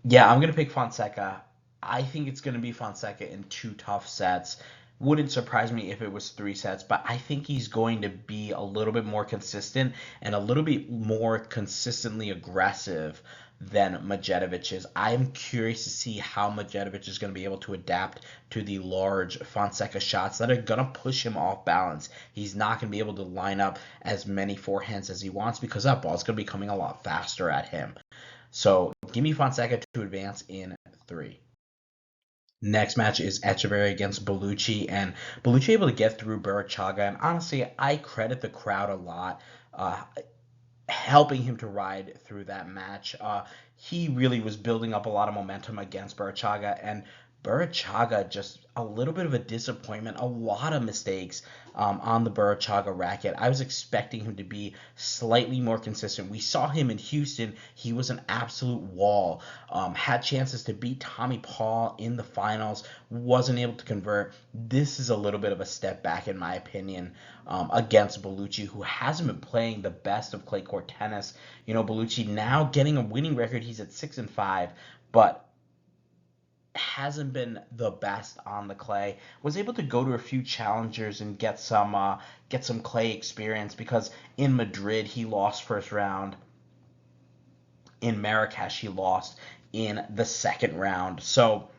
Yeah, I'm going to pick Fonseca. I think it's going to be Fonseca in 2 tough sets. Wouldn't surprise me if it was 3 sets, but I think he's going to be a little bit more consistent and a little bit more consistently aggressive than Medjedovic is. I'm curious to see how Medjedovic is going to be able to adapt to the large Fonseca shots that are going to push him off balance. He's not going to be able to line up as many forehands as he wants because that ball is going to be coming a lot faster at him. So give me Fonseca to advance in 3. Next match is Etcheverry against Bellucci, and Bellucci able to get through Barachaga, and honestly, I credit the crowd a lot, helping him to ride through that match. He really was building up a lot of momentum against Barachaga, and Barachaga just a little bit of a disappointment, a lot of mistakes on the Barachaga racket. I was expecting him to be slightly more consistent. We saw him in Houston. He was an absolute wall. Had chances to beat Tommy Paul in the finals. Wasn't able to convert. This is a little bit of a step back, in my opinion, against Bellucci, who hasn't been playing the best of clay court tennis. Bellucci now getting a winning record. He's at 6-5, but hasn't been the best on the clay. Was able to go to a few challengers and get some clay experience because in Madrid he lost first round. In Marrakesh he lost in the second round. So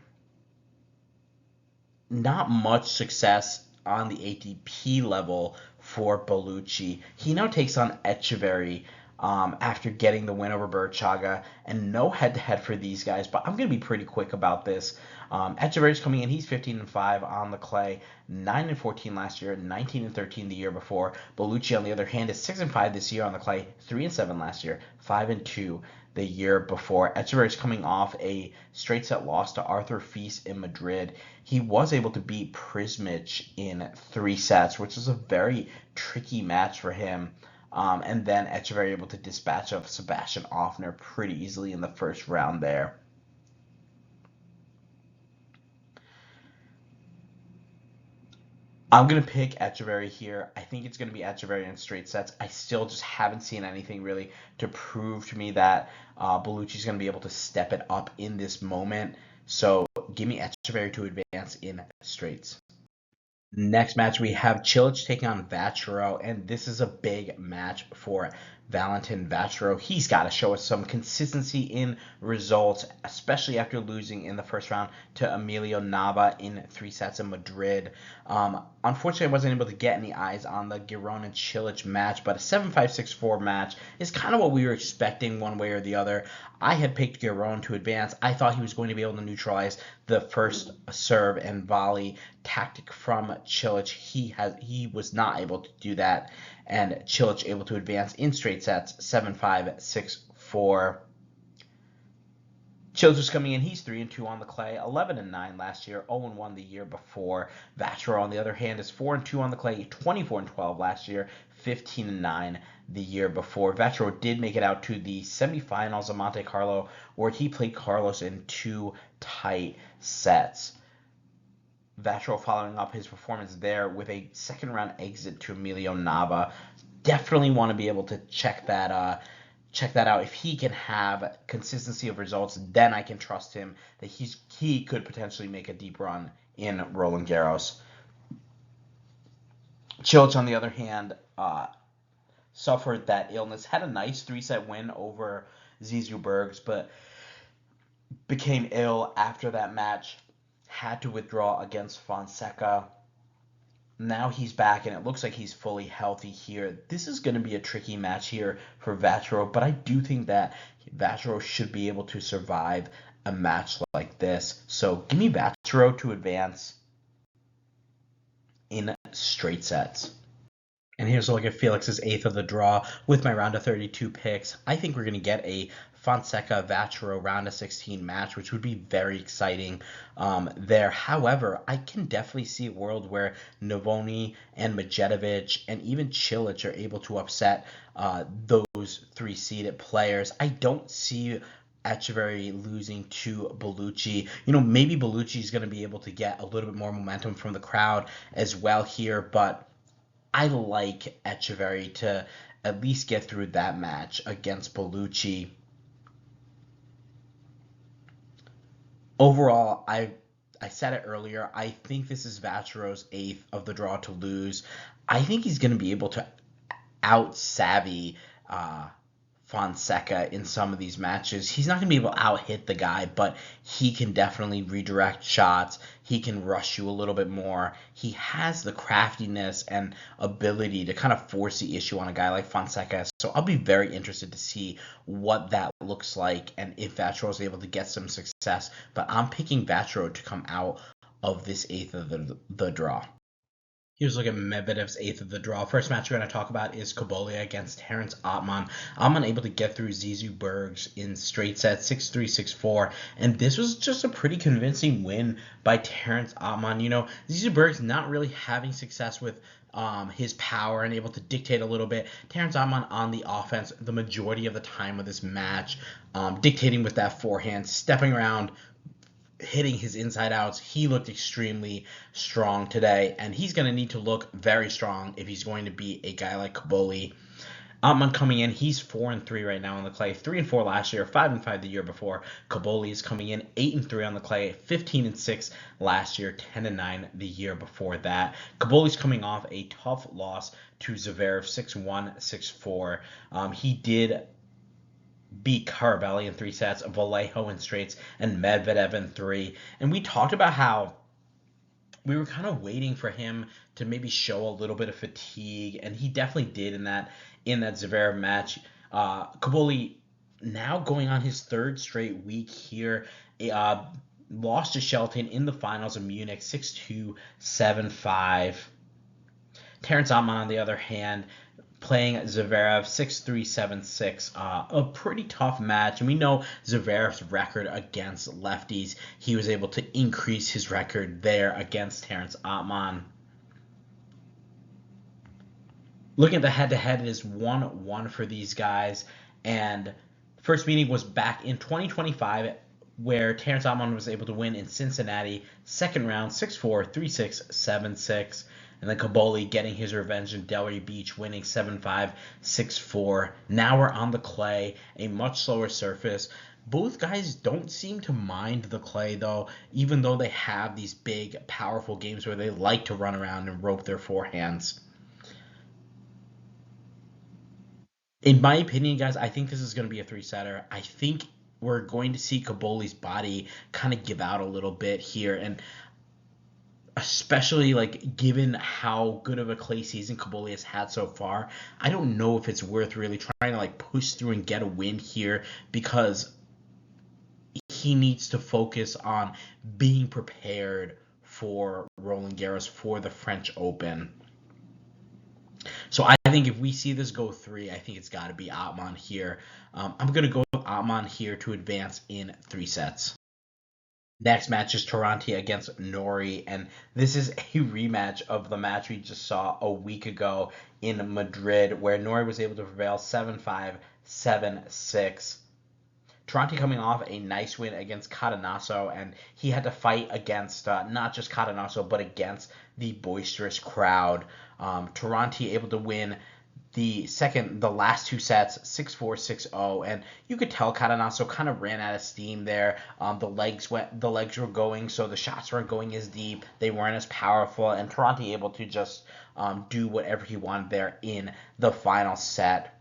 not much success on the ATP level for Bellucci. He now takes on Etcheverry after getting the win over Barachaga, and no head-to-head for these guys, but I'm going to be pretty quick about this. Etcheverry's coming in. He's 15-5 on the clay, 9-14 last year, 19-13 the year before. Bellucci, on the other hand, is 6-5 this year on the clay, 3-7 last year, 5-2 the year before. Etcheverry's coming off a straight set loss to Arthur Fils in Madrid. He was able to beat Prismic in 3 sets, which is a very tricky match for him. And then Etcheverry able to dispatch of Sebastian Ofner pretty easily in the first round there. I'm going to pick Etcheverry here. I think it's going to be Etcheverry in straight sets. I still just haven't seen anything really to prove to me that Bellucci's going to be able to step it up in this moment. So give me Etcheverry to advance in straights. Next match, we have Cilic taking on Vacherot, and this is a big match for Valentin Vacherot. He's got to show us some consistency in results, especially after losing in the first round to Emilio Nava in 3 sets in Madrid. Unfortunately, I wasn't able to get any eyes on the Garin and Cilic match, but a 7-5, 6-4 match is kind of what we were expecting one way or the other. I had picked Garin to advance. I thought he was going to be able to neutralize the first serve and volley tactic from Cilic. He was not able to do that, and Cilic able to advance in straight sets, 7-5, 6-4. Cilic was coming in. He's 3-2 on the clay, 11-9 last year, 0-1 the year before. Vacherot, on the other hand, is 4-2 on the clay, 24-12 last year, 15-9 the year before. Vacherot did make it out to the semifinals of Monte Carlo, where he played Carlos in 2 tight sets. Vacherot following up his performance there with a second round exit to Emilio Nava. Definitely want to be able to check that out. If he can have consistency of results, then I can trust him that he could potentially make a deep run in Roland Garros. Cilic, on the other hand, suffered that illness, had a nice 3-set win over Zizou Bergs, but became ill after that match, had to withdraw against Fonseca. Now he's back, and it looks like he's fully healthy here. This is going to be a tricky match here for Vacherot, but I do think that Vacherot should be able to survive a match like this. So give me Vacherot to advance in straight sets. And here's a look at Felix's 8th of the draw with my round of 32 picks. I think we're going to get a Fonseca Vacherot round of 16 match, which would be very exciting there. However, I can definitely see a world where Navone and Medjedovic and even Cilic are able to upset those three-seeded players. I don't see Etcheverry losing to Bellucci. Maybe Bellucci is going to be able to get a little bit more momentum from the crowd as well here, but I like Etcheverry to at least get through that match against Bellucci. Overall, I said it earlier, I think this is Vacherot's 8th of the draw to lose. I think he's going to be able to out-savvy Fonseca in some of these matches. He's not going to be able to out-hit the guy, but he can definitely redirect shots. He can rush you a little bit more. He has the craftiness and ability to kind of force the issue on a guy like Fonseca. So I'll be very interested to see what that looks like and if Vacherot is able to get some success. But I'm picking Vacherot to come out of this 8th of the draw. Here's a look at Medvedev's 8th of the draw. First match we're going to talk about is Cobolli against Terrence Atmane. Atmane able to get through Zizou Bergs in straight sets, 6-3, 6-4. And this was just a pretty convincing win by Terrence Atmane. Zizou Bergs not really having success with his power and able to dictate a little bit. Terrence Atmane on the offense the majority of the time of this match, dictating with that forehand, stepping around, hitting his inside outs. He looked extremely strong today, and he's going to need to look very strong if he's going to beat a guy like Cobolli. Atmane coming in, he's 4-3 right now on the clay, 3-4 last year, 5-5 the year before. Cobolli is coming in 8-3 on the clay, 15-6 last year, 10-9 the year before that. Cobolli's coming off a tough loss to Zverev, 6-1, 6-4. He did beat Cobolli in 3 sets, Vallejo in straights, and Medvedev in 3. And we talked about how we were kind of waiting for him to maybe show a little bit of fatigue, and he definitely did in that Zverev match. Cobolli now going on his 3rd straight week here. Lost to Shelton in the finals of Munich, 6-2, 7-5. Terrence Atmane, on the other hand, playing Zverev 6-3, 7-6. A pretty tough match. And we know Zverev's record against lefties. He was able to increase his record there against Terrence Atmane. Looking at the head-to-head, it is 1-1 for these guys. And first meeting was back in 2025, where Terrence Atmane was able to win in Cincinnati. Second round, 6-4, 3-6, 7-6. And then Cobolli getting his revenge in Delray Beach, winning 7-5, 6-4. Now we're on the clay, a much slower surface. Both guys don't seem to mind the clay, though, even though they have these big, powerful games where they like to run around and rope their forehands. In my opinion, guys, I think this is going to be a 3-setter. I think we're going to see Cobolli's body kind of give out a little bit here, and especially given how good of a clay season Cobolli has had so far, I don't know if it's worth really trying to push through and get a win here, because he needs to focus on being prepared for Roland Garros, for the French Open. So I think if we see this go 3, I think it's got to be Atmane here. I'm going to go with Atmane here to advance in 3 sets. Next match is Tirante against Norrie, and this is a rematch of the match we just saw a week ago in Madrid, where Norrie was able to prevail 7-5, 7-6. Tirante coming off a nice win against Cadenasso, and he had to fight against not just Cadenasso, but against the boisterous crowd. Tirante able to win the last 2 sets, 6-4, 6-0, and you could tell Cadenasso kind of ran out of steam there. The legs were going, so the shots weren't going as deep, they weren't as powerful, and Tirante able to just do whatever he wanted there in the final set.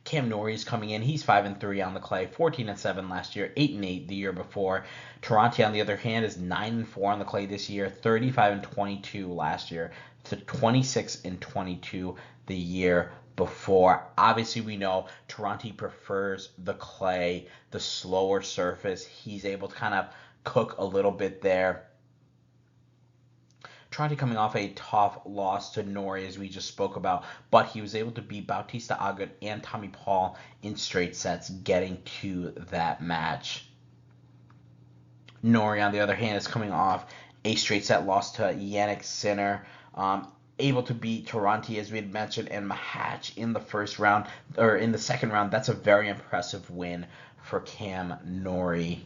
Cam Norrie is coming in. He's 5-3 on the clay, 14-7 last year, 8-8 the year before. Tirante, on the other hand, is 9-4 on the clay this year, 35-22 last year, to 26-22 the year before. Obviously, we know Tirante prefers the clay, the slower surface. He's able to kind of cook a little bit there. Tirante coming off a tough loss to Norrie, as we just spoke about, but he was able to beat Bautista, Agut, and Tommy Paul in straight sets, getting to that match. Norrie, on the other hand, is coming off a straight set loss to Yannick Sinner, able to beat Tirante, as we had mentioned, and Machac in the first round, or in the second round. That's a very impressive win for Cam Norrie.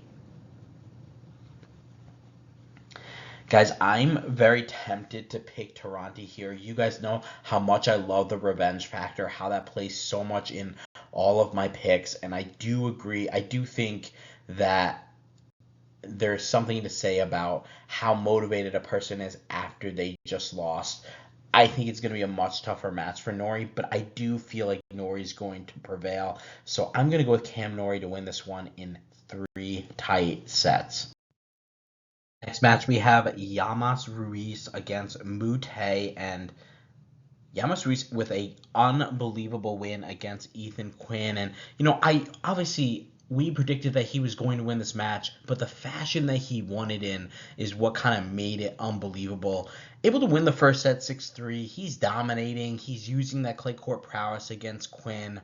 Guys, I'm very tempted to pick Tirante here. You guys know how much I love the revenge factor, how that plays so much in all of my picks, and I do agree. I do think that there's something to say about how motivated a person is after they just lost. I think it's going to be a much tougher match for Norrie, but I do feel like Norrie's going to prevail. So I'm going to go with Cam Norrie to win this one in 3 tight sets. Next match, we have Llamas Ruiz against Moutet, and Llamas Ruiz with a unbelievable win against Ethan Quinn. And, we predicted that he was going to win this match, but the fashion that he won it in is what kind of made it unbelievable. Able to win the first set 6-3. He's dominating. He's using that clay court prowess against Quinn.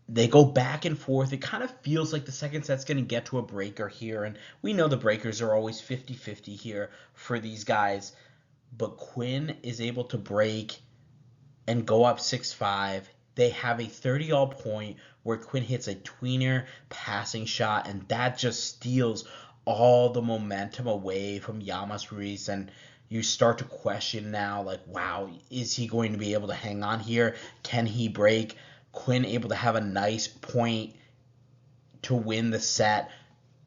They go back and forth. It kind of feels like the second set's going to get to a breaker here, and we know the breakers are always 50-50 here for these guys, but Quinn is able to break and go up 6-5. They have a 30-all point where Quinn hits a tweener passing shot, and that just steals all the momentum away from Llamas Ruiz, and you start to question now, like, wow, is he going to be able to hang on here? Can he break? Quinn able to have a nice point to win the set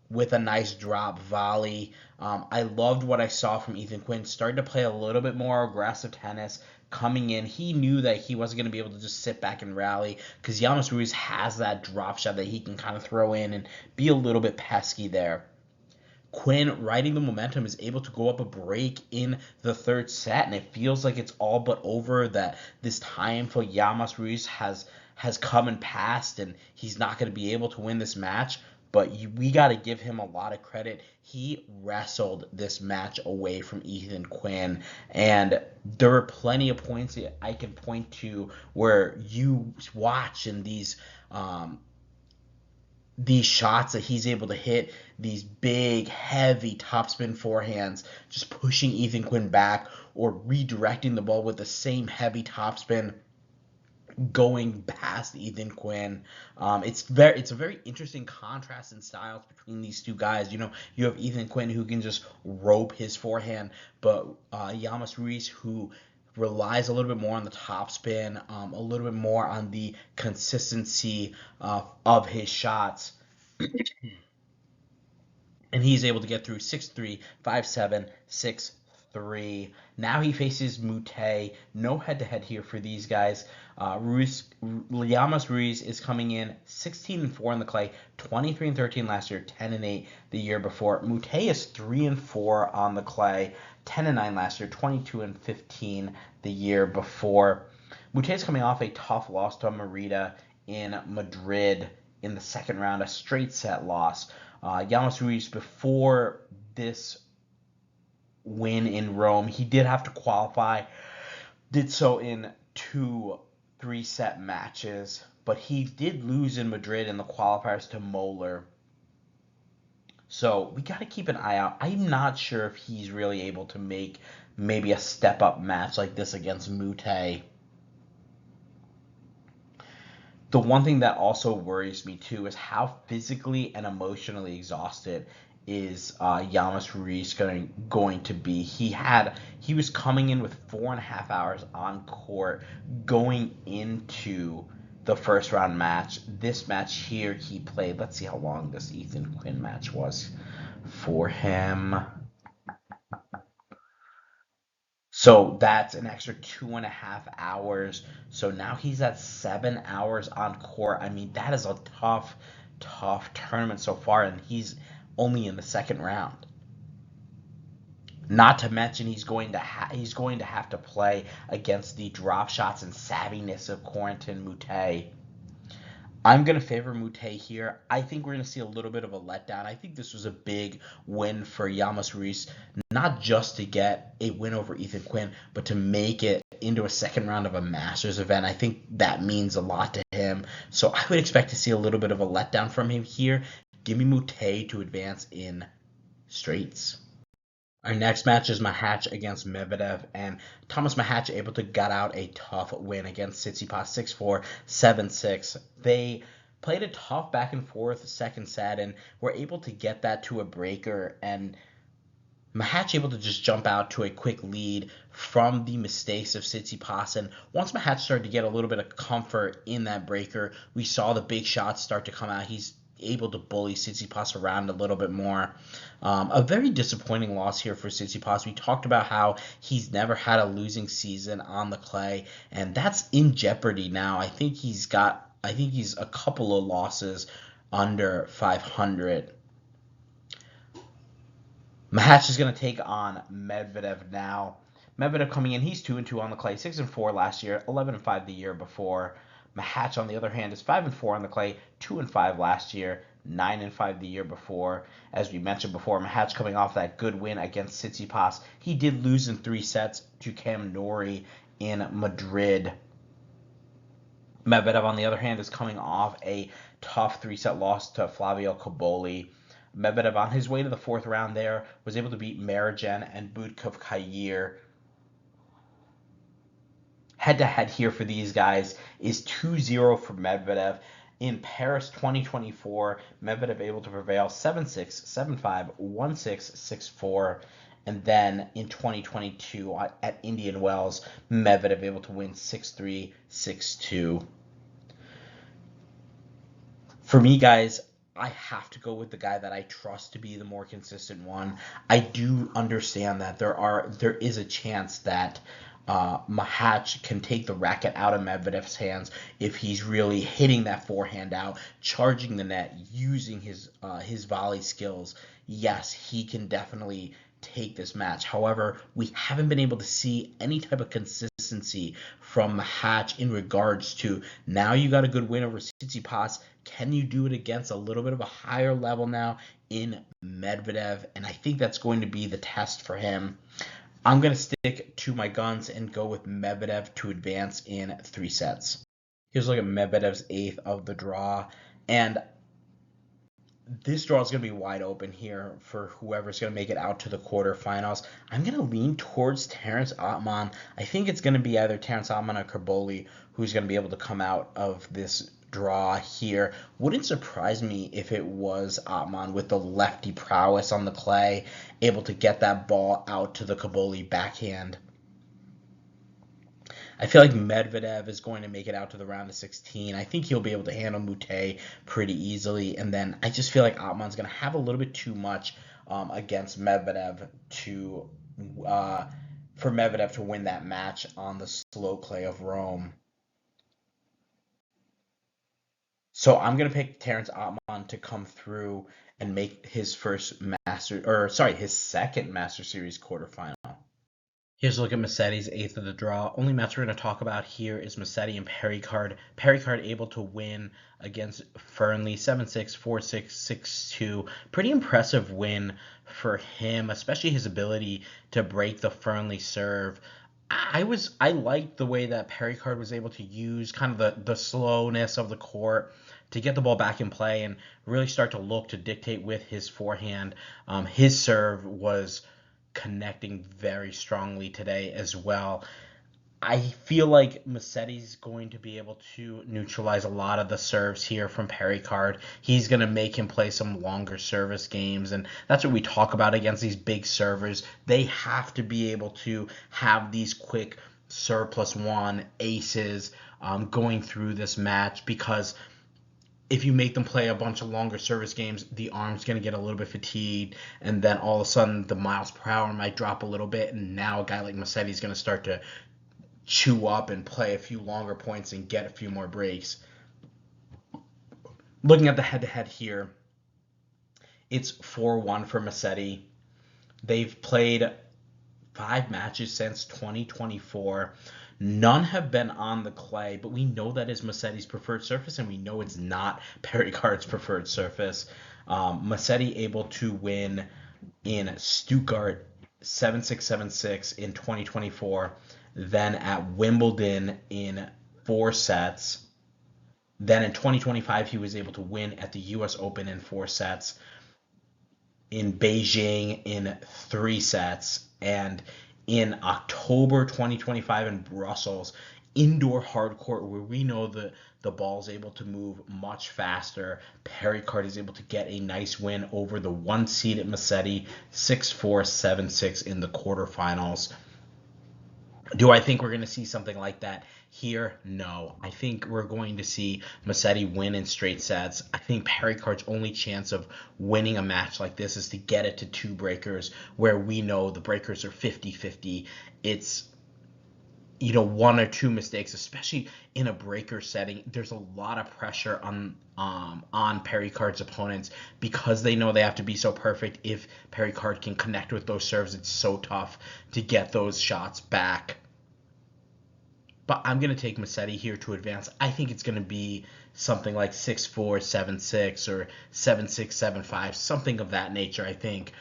with a nice drop volley. I loved what I saw from Ethan Quinn. Started to play a little bit more aggressive tennis. Coming in, he knew that he wasn't going to be able to just sit back and rally, because Llamas Ruiz has that drop shot that he can kind of throw in and be a little bit pesky there. Quinn, riding the momentum, is able to go up a break in the third set, and it feels like it's all but over, that this time for Llamas Ruiz has come and passed, and he's not going to be able to win this match. But we got to give him a lot of credit. He wrestled this match away from Ethan Quinn, and there were plenty of points that I can point to where you watch in these shots that he's able to hit, these big, heavy topspin forehands, just pushing Ethan Quinn back or redirecting the ball with the same heavy topspin going past Ethan Quinn. It's a very interesting contrast in styles between these two guys. You have Ethan Quinn, who can just rope his forehand, but Llamas Ruiz, who relies a little bit more on the topspin, a little bit more on the consistency of his shots. And he's able to get through 6-3, 5-7, 6-3. Now he faces Moutet. No head-to-head here for these guys. Llamas Ruiz is coming in 16-4 in the clay, 23-13 last year, 10-8 the year before. Moutet is 3-4 on the clay, 10-9 last year, 22-15 the year before. Moutet is coming off a tough loss to Merida in Madrid in the second round, a straight set loss. Llamas Ruiz, before this win in Rome, he did have to qualify, did so in 2 3-set matches, but he did lose in Madrid in the qualifiers to Moeller. So we got to keep an eye out. I'm not sure if he's really able to make maybe a step-up match like this against Moutet. The one thing that also worries me too is how physically and emotionally exhausted is Llamas Ruiz going to be. He was coming in with 4.5 hours on court going into the first round match. This match here he played. Let's see how long this Ethan Quinn match was for him. So that's an extra 2.5 hours. So now he's at 7 hours on court. I mean, that is a tough tournament so far, and he's only in the second round. Not to mention he's going to have to play against the drop shots and savviness of Corentin Moutet. I'm going to favor Moutet here. I think we're going to see a little bit of a letdown. I think this was a big win for Llamas Ruiz, not just to get a win over Ethan Quinn, but to make it into a second round of a Masters event. I think that means a lot to him. So I would expect to see a little bit of a letdown from him here. Give me Moutet to advance in straights. Our next match is Machac against Medvedev, and Thomas Machac able to gut out a tough win against Tsitsipas 6-4, 7-6. They played a tough back and forth second set and were able to get that to a breaker, and Machac able to just jump out to a quick lead from the mistakes of Tsitsipas. And once Machac started to get a little bit of comfort in that breaker, we saw the big shots start to come out. He's able to bully Tsitsipas around a little bit more. A very disappointing loss here for Tsitsipas. We talked about how he's never had a losing season on the clay, and that's in jeopardy now. I think he's a couple of losses under 500. Machac is going to take on Medvedev now. Medvedev coming in, he's 2-2 on the clay, 6-4 last year, 11-5 the year before. Machac, on the other hand, is 5-4 on the clay, 2-5 last year, 9-5 the year before. As we mentioned before, Machac coming off that good win against Tsitsipas. He did lose in 3 sets to Norrie in Madrid. Medvedev, on the other hand, is coming off a tough 3-set loss to Flavio Cobolli. Medvedev, on his way to the 4th round there, was able to beat Marijan and Budkov Kair. Head-to-head here for these guys is 2-0 for Medvedev. In Paris 2024, Medvedev able to prevail 7-6, 7-5, 1-6, 6-4. And then in 2022 at Indian Wells, Medvedev able to win 6-3, 6-2. For me, guys, I have to go with the guy that I trust to be the more consistent one. I do understand that there is a chance that Machac can take the racket out of Medvedev's hands if he's really hitting that forehand out, charging the net, using his volley skills. Yes, he can definitely take this match. However, we haven't been able to see any type of consistency from Machac in regards to, now you got a good win over Tsitsipas. Can you do it against a little bit of a higher level now in Medvedev? And I think that's going to be the test for him. I'm going to stick to my guns and go with Medvedev to advance in 3 sets. Here's a look at Medvedev's 8th of the draw. And this draw is going to be wide open here for whoever's going to make it out to the quarterfinals. I'm going to lean towards Terence Atmane. I think it's going to be either Terence Atmane or Cobolli who's going to be able to come out of this draw here. Wouldn't surprise me if it was Atmane with the lefty prowess on the clay, able to get that ball out to the Cobolli backhand. I feel like Medvedev is going to make it out to the round of 16. I think he'll be able to handle Moutet pretty easily. And then I just feel like Atmane's going to have a little bit too much against Medvedev for Medvedev to win that match on the slow clay of Rome. So I'm going to pick Terence Atmane to come through and make his his second Master Series quarterfinal. Here's a look at Musetti's 8th of the draw. Only match we're going to talk about here is Musetti and Perricard. Perricard able to win against Fernley 7-6, 4-6, 6-2. Pretty impressive win for him, especially his ability to break the Fernley serve. I liked the way that Perricard was able to use kind of the slowness of the court to get the ball back in play and really start to look to dictate with his forehand. His serve was connecting very strongly today as well. I feel like Musetti's going to be able to neutralize a lot of the serves here from Perricard. He's going to make him play some longer service games, and that's what we talk about against these big servers. They have to be able to have these quick serve plus 1 aces going through this match, because if you make them play a bunch of longer service games, the arm's going to get a little bit fatigued, and then all of a sudden the miles per hour might drop a little bit, and now a guy like Musetti is going to start to chew up and play a few longer points and get a few more breaks. Looking at the head-to-head here, it's 4-1 for Musetti. They've played 5 matches since 2024. None have been on the clay, but we know that is Musetti's preferred surface, and we know it's not Perricard's preferred surface. Musetti able to win in Stuttgart 7-6, 7-6 in 2024, then at Wimbledon in 4 sets. Then in 2025, he was able to win at the US Open in 4 sets, in Beijing in 3 sets, and in October 2025 in Brussels, indoor hard court where we know the ball is able to move much faster. Perricard is able to get a nice win over the 1 seed at Musetti, 6-4, 7-6 in the quarterfinals. Do I think we're going to see something like that here? No. I think we're going to see Musetti win in straight sets. I think Perricard's only chance of winning a match like this is to get it to 2 breakers, where we know the breakers are 50-50. It's 1 or 2 mistakes, especially in a breaker setting. There's a lot of pressure on Perricard's opponents because they know they have to be so perfect. If Perricard can connect with those serves, it's so tough to get those shots back. But I'm going to take Musetti here to advance. I think it's going to be something like 6-4, 7-6, or 7-6, 7-5, something of that nature, I think,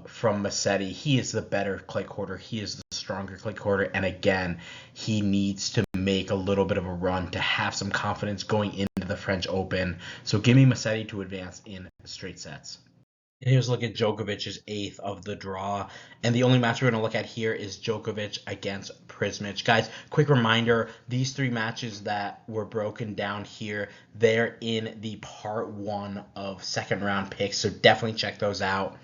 from Musetti. He is the better clay courter. He is the stronger clay courter. And again, he needs to make a little bit of a run to have some confidence going into the French Open. So give me Musetti to advance in straight sets. Here's a look at Djokovic's 8th of the draw. And the only match we're going to look at here is Djokovic against Prismic. Guys, quick reminder, these 3 matches that were broken down here, they're in the part 1 of second round picks. So definitely check those out.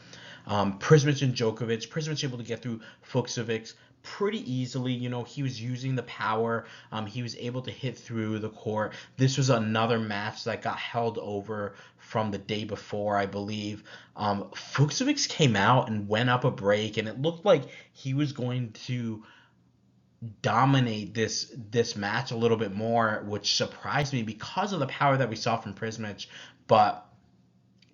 Prismic and Djokovic. Prismic able to get through Fucsovics pretty easily. He was using the power. He was able to hit through the court. This was another match that got held over from the day before, I believe. Fucsovics came out and went up a break, and it looked like he was going to dominate this match a little bit more, which surprised me because of the power that we saw from Prismic. But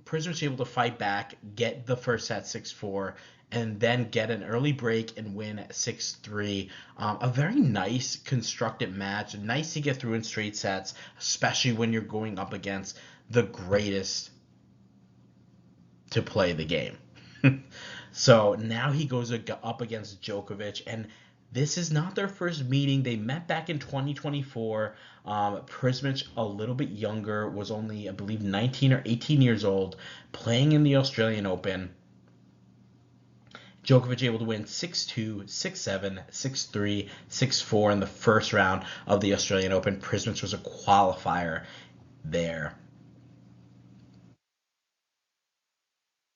Prismic able to fight back, get the first set 6-4, and then get an early break and win 6-3. A very nice constructed match. Nice to get through in straight sets, especially when you're going up against the greatest to play the game. So now he goes up against Djokovic, and this is not their first meeting. They met back in 2024. Prismic, a little bit younger, was only, I believe, 19 or 18 years old, playing in the Australian Open. Djokovic able to win 6-2, 6-7, 6-3, 6-4 in the first round of the Australian Open. Prismic was a qualifier there.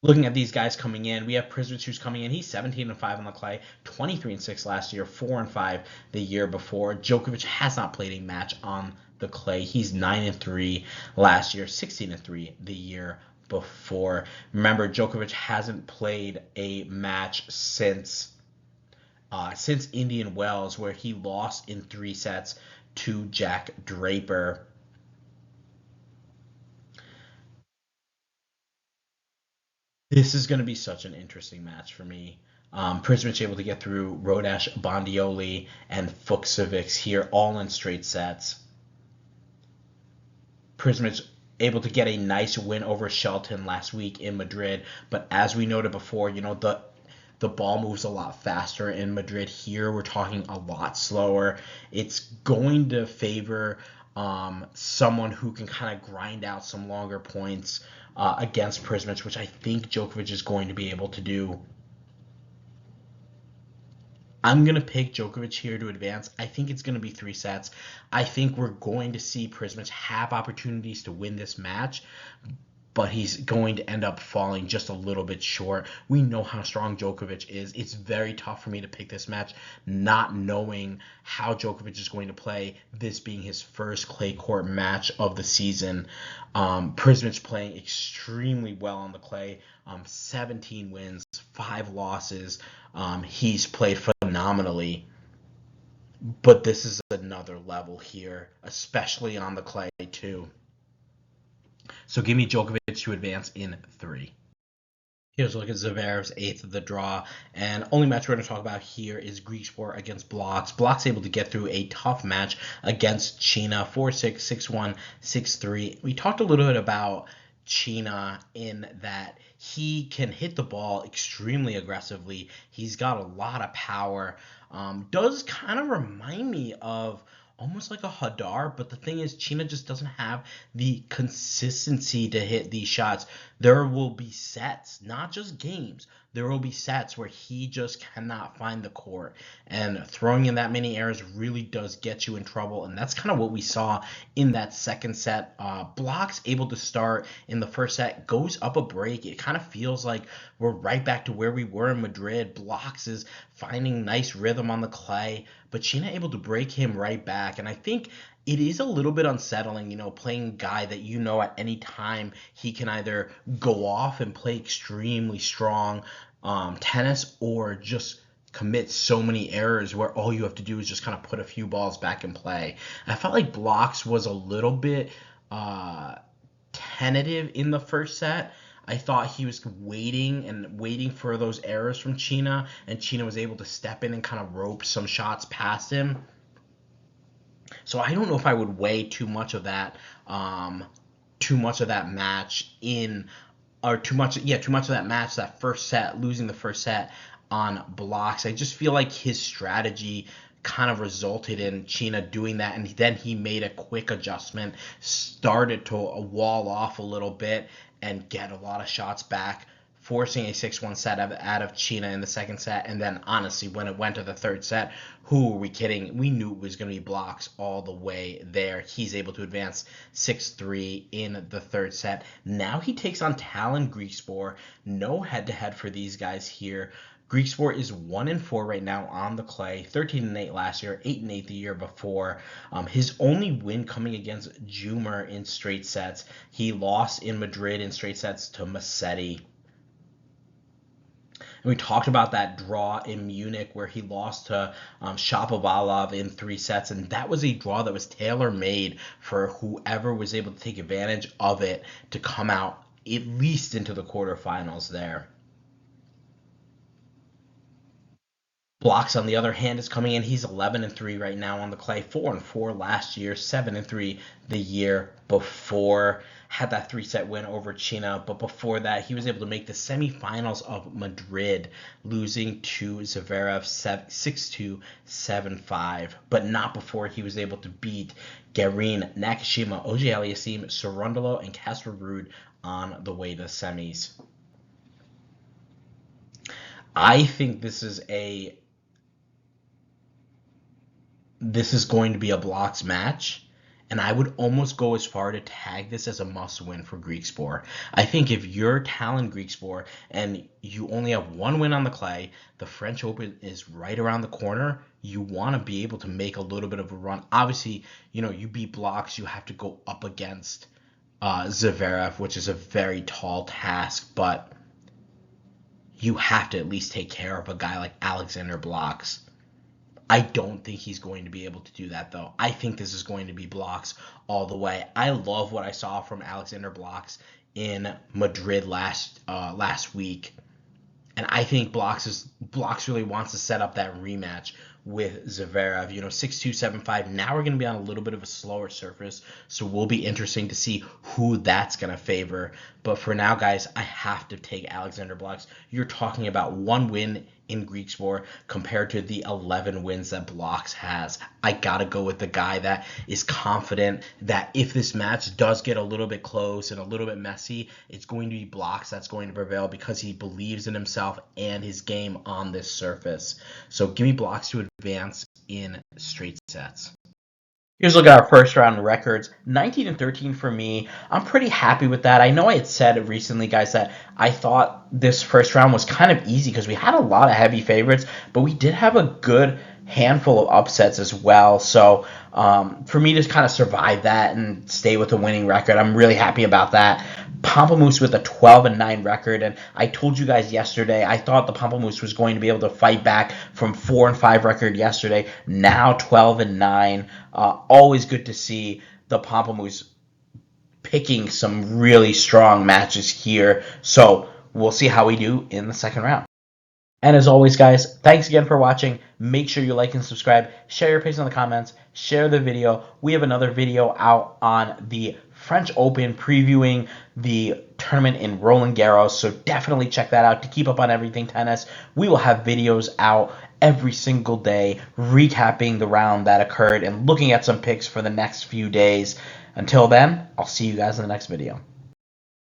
Looking at these guys coming in, we have Prismic who's coming in. He's 17-5 on the clay, 23-6 last year, 4-5 the year before. Djokovic has not played a match on the clay. He's 9-3 last year, 16-3 the year before. Remember, Djokovic hasn't played a match since Indian Wells, where he lost in 3 sets to Jack Draper. This is going to be such an interesting match for me. Prismic able to get through Rodesh, Bondioli, and Fucsovics here, all in straight sets. Prismic able to get a nice win over Shelton last week in Madrid, but as we noted before, the ball moves a lot faster in Madrid. Here we're talking a lot slower. It's going to favor someone who can kind of grind out some longer points against Prismic, which I think Djokovic is going to be able to do. I'm going to pick Djokovic here to advance. I think it's going to be 3 sets. I think we're going to see Prismic have opportunities to win this match, but he's going to end up falling just a little bit short. We know how strong Djokovic is. It's very tough for me to pick this match, not knowing how Djokovic is going to play, this being his first clay court match of the season. Prismic playing extremely well on the clay, 17 wins, 5 losses. He's played phenomenally. But this is another level here, especially on the clay too. So give me Djokovic to advance in 3. Here's a look at Zverev's 8th of the draw, and only match we're going to talk about here is Griekspoor against Blocks. Blocks able to get through a tough match against China, 4-6, 6-1, 6-3. We talked a little bit about China in that he can hit the ball extremely aggressively. He's got a lot of power. Does kind of remind me of almost like a Hadar, but the thing is, China just doesn't have the consistency to hit these shots. There will be sets, not just games. There will be sets where he just cannot find the court, and throwing in that many errors really does get you in trouble, and that's kind of what we saw in that second set. Blocks able to start in the first set, goes up a break. It kind of feels like we're right back to where we were in Madrid. Blocks is finding nice rhythm on the clay, but China able to break him right back, and I think it is a little bit unsettling, playing a guy that at any time he can either go off and play extremely strong tennis or just commit so many errors where all you have to do is just kind of put a few balls back in play. I felt like Blocks was a little bit tentative in the first set. I thought he was waiting for those errors from China, and China was able to step in and kind of rope some shots past him. So I don't know if I would weigh too much of that match in, or too much of that match, that first set, losing the first set on Blocks. I just feel like his strategy kind of resulted in China doing that, and then he made a quick adjustment, started to wall off a little bit and get a lot of shots back, forcing a 6-1 set out of China in the second set. And then, honestly, when it went to the third set, who were we kidding? We knew it was going to be Blocks all the way there. He's able to advance 6-3 in the third set. Now he takes on Talon Griekspoor. No head-to-head for these guys here. Griekspoor is 1-4 right now on the clay, 13-8 last year, 8-8 the year before. His only win coming against Jumer in straight sets. He lost in Madrid in straight sets to Massetti. And we talked about that draw in Munich where he lost to Shapovalov in 3 sets, and that was a draw that was tailor-made for whoever was able to take advantage of it to come out at least into the quarterfinals there. Blocks, on the other hand, is coming in. He's 11-3 right now on the clay, 4-4 last year, 7-3 the year before. Had that 3-set win over China, but before that, he was able to make the semifinals of Madrid, losing to Zverev 6-2, 7-5, but not before he was able to beat Garin, Nakashima, Auger-Aliassime, Cerundolo, and Casper Ruud on the way to semis. I think this is going to be a Blocks match, and I would almost go as far to tag this as a must-win for Griekspoor. I think if you're Talon Griekspoor and you only have one win on the clay, the French Open is right around the corner, you want to be able to make a little bit of a run. Obviously, you beat Blocks, you have to go up against Zverev, which is a very tall task, but you have to at least take care of a guy like Alexander Blocks. I don't think he's going to be able to do that, though. I think this is going to be Blocks all the way. I love what I saw from Alexander Blocks in Madrid last week, and I think Blocks really wants to set up that rematch with Zverev. 6-2, 7-5. Now we're going to be on a little bit of a slower surface, so we'll be interesting to see who that's going to favor. But for now, guys, I have to take Alexander Blocks. You're talking about one win in Griekspoor compared to the 11 wins that Blocks has. I gotta go with the guy that is confident that if this match does get a little bit close and a little bit messy, it's going to be Blocks that's going to prevail because he believes in himself and his game on this surface. So give me Blocks to advance in straight sets. Here's a look at our first round records. 19-13 for me. I'm pretty happy with that. I know I had said recently, guys, that I thought this first round was kind of easy because we had a lot of heavy favorites, but we did have a good handful of upsets as well. So for me to kind of survive that and stay with a winning record, I'm really happy about that. Pamplemousse with a 12-9 record, and I told you guys yesterday I thought the Pamplemousse was going to be able to fight back from 4-5 record yesterday. Now 12-9. Always good to see the Pamplemousse picking some really strong matches here. So we'll see how we do in the second round. And as always, guys, thanks again for watching. Make sure you like and subscribe. Share your picks in the comments. Share the video. We have another video out on the French Open previewing the tournament in Roland Garros, so definitely check that out to keep up on everything tennis. We will have videos out every single day recapping the round that occurred and looking at some picks for the next few days. Until then, I'll see you guys in the next video.